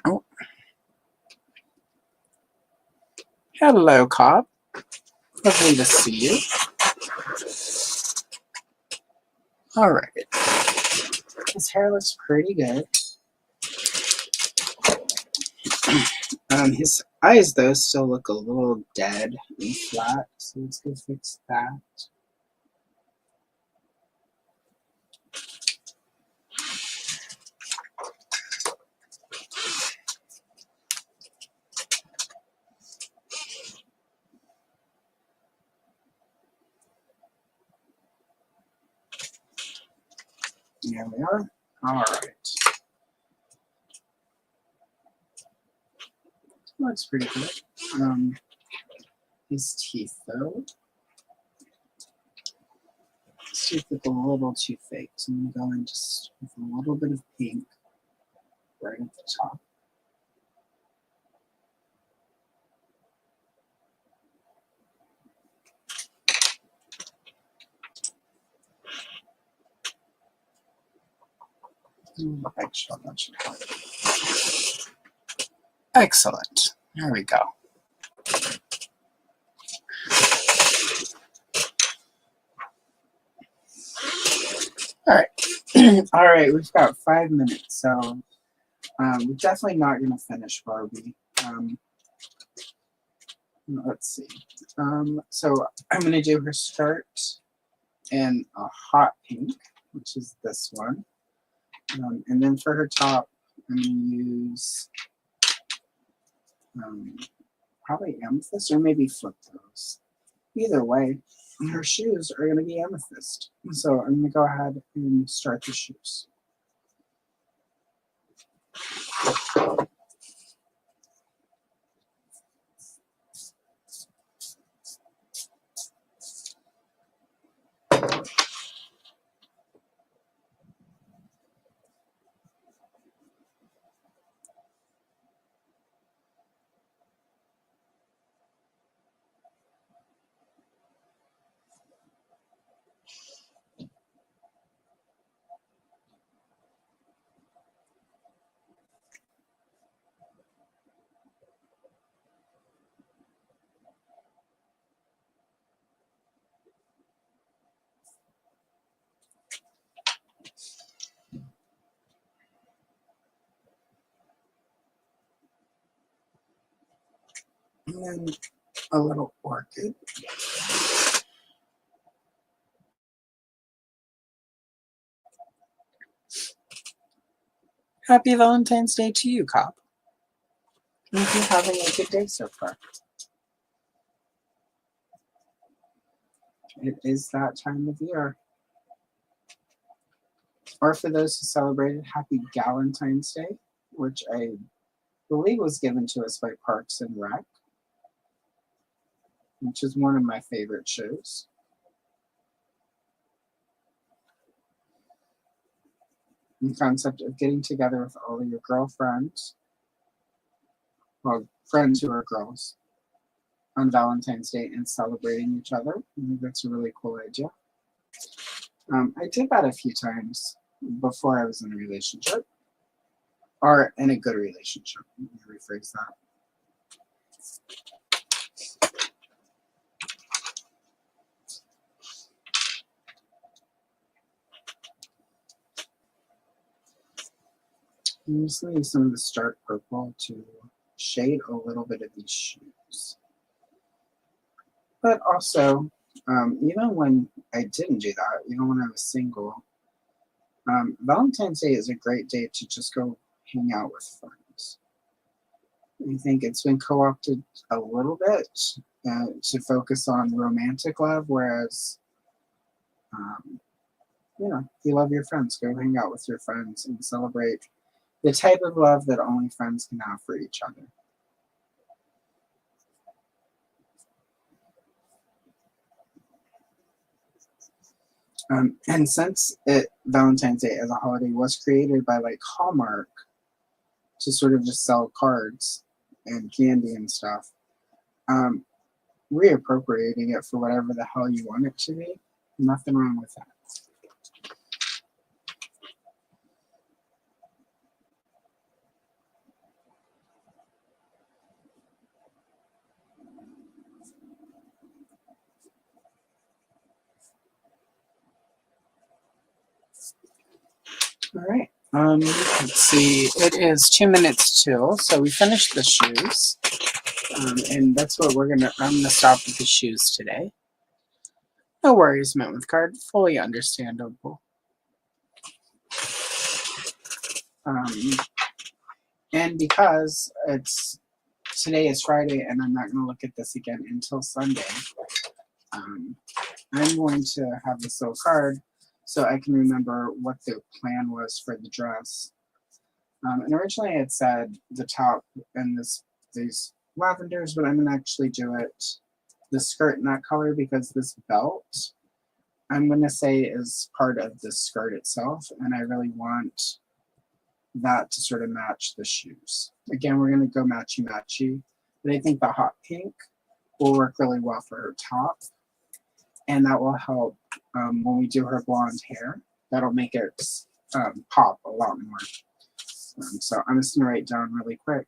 Oh. Hello, Cobb. Lovely to see you. All right. His hair looks pretty good. His eyes, though, still look a little dead and flat, so let's go fix that. There we are. All right. Looks pretty good. His teeth, though. His teeth look a little too fake, so I'm going to go in just with a little bit of pink right at the top. Extra much. Excellent. There we go. All right. All right, we've got 5 minutes, so we're definitely not going to finish Barbie. Let's see. So I'm going to do her skirt in a hot pink, which is this one. And then for her top, I'm going to use probably amethyst, or maybe flip those. Either way, her shoes are going to be amethyst. So I'm going to go ahead and start the shoes. And then a little orchid. Happy Valentine's Day to you, Cop. Hope you're having a good day so far. It is that time of year. Or for those who celebrated, happy Galentine's Day. which I believe was given to us by Parks and Rec, which is one of my favorite shows. The concept of getting together with all of your girlfriends, well, friends who are girls, on Valentine's Day and celebrating each other. I think that's a really cool idea. I did that a few times before I was in a relationship, or in a good relationship. Let me rephrase that. I'm just going to use some of the stark purple to shade a little bit of these shoes. But also, even when I didn't do that, even when I was single, Valentine's Day is a great day to just go hang out with friends. I think it's been co-opted a little bit to focus on romantic love, whereas, if you love your friends, go hang out with your friends and celebrate the type of love that only friends can have for each other. And since Valentine's Day as a holiday was created by like Hallmark to sort of just sell cards and candy and stuff, reappropriating it for whatever the hell you want it to be, nothing wrong with that. All right. Let's see. It is 2 minutes till, so we finished the shoes, and that's what I'm gonna stop with the shoes today. No worries, Mint with Card. Fully understandable. And because today is Friday, and I'm not gonna look at this again until Sunday, I'm going to have this little card so I can remember what the plan was for the dress. And originally I had said the top and these lavenders, but I'm going to actually do the skirt in that color because this belt, I'm going to say, is part of the skirt itself, and I really want that to sort of match the shoes. Again, we're going to go matchy-matchy, but I think the hot pink will work really well for her top. And that will help when we do her blonde hair. That'll make it pop a lot more. So I'm just going to write down really quick.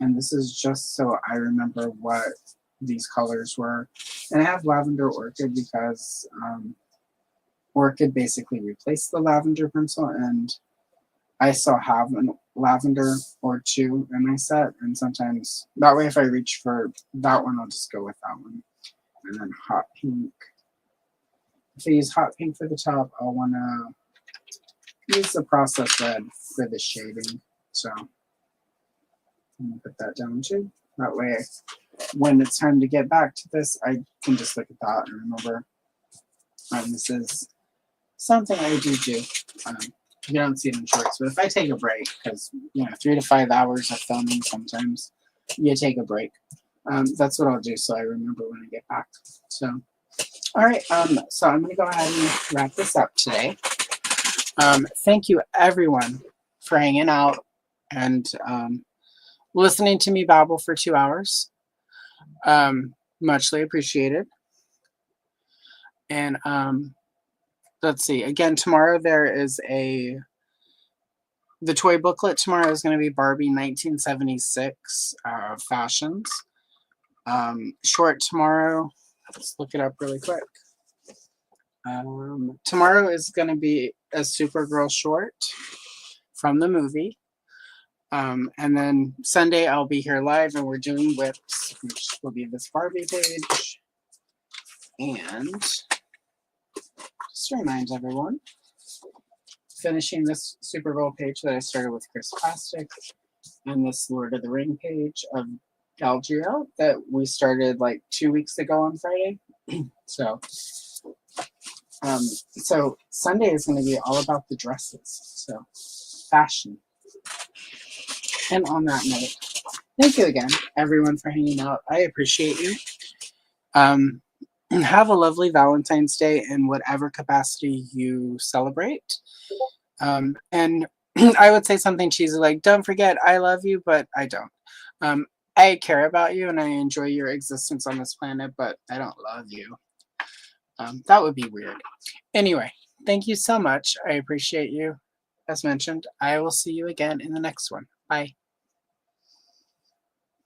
And this is just so I remember what these colors were. And I have lavender orchid because orchid basically replaced the lavender pencil, and I still have a lavender or two in my set, and sometimes that way if I reach for that one, I'll just go with that one. And then hot pink. If I use hot pink for the top, I'll want to use the processed red for the shading. So I'm going to put that down too. That way, when it's time to get back to this, I can just look at that and remember this is something I do. You don't see it in shorts, but if I take a break, because 3 to 5 hours of filming, sometimes you take a break. That's what I'll do, so I remember when I get back. So, all right. So I'm going to go ahead and wrap this up today. Thank you, everyone, for hanging out and listening to me babble for 2 hours. Muchly appreciated. And let's see. Again, tomorrow there is the toy booklet tomorrow is going to be Barbie 1976 fashions. Short tomorrow. Let's look it up really quick. Tomorrow is going to be a Supergirl short from the movie. And then Sunday I'll be here live and we're doing whips, which will be this Barbie page. And just to remind everyone, finishing this Supergirl page that I started with Chris Plastic, and this Lord of the Ring page of Galgio that we started like 2 weeks ago on Friday. So so Sunday is going to be all about the dresses. So fashion. And on that note, thank you again, everyone, for hanging out. I appreciate you. Have a lovely Valentine's Day in whatever capacity you celebrate. And I would say something cheesy like, don't forget, I love you, but I don't. I care about you and I enjoy your existence on this planet, but I don't love you. That would be weird. Anyway, thank you so much. I appreciate you. As mentioned, I will see you again in the next one. Bye.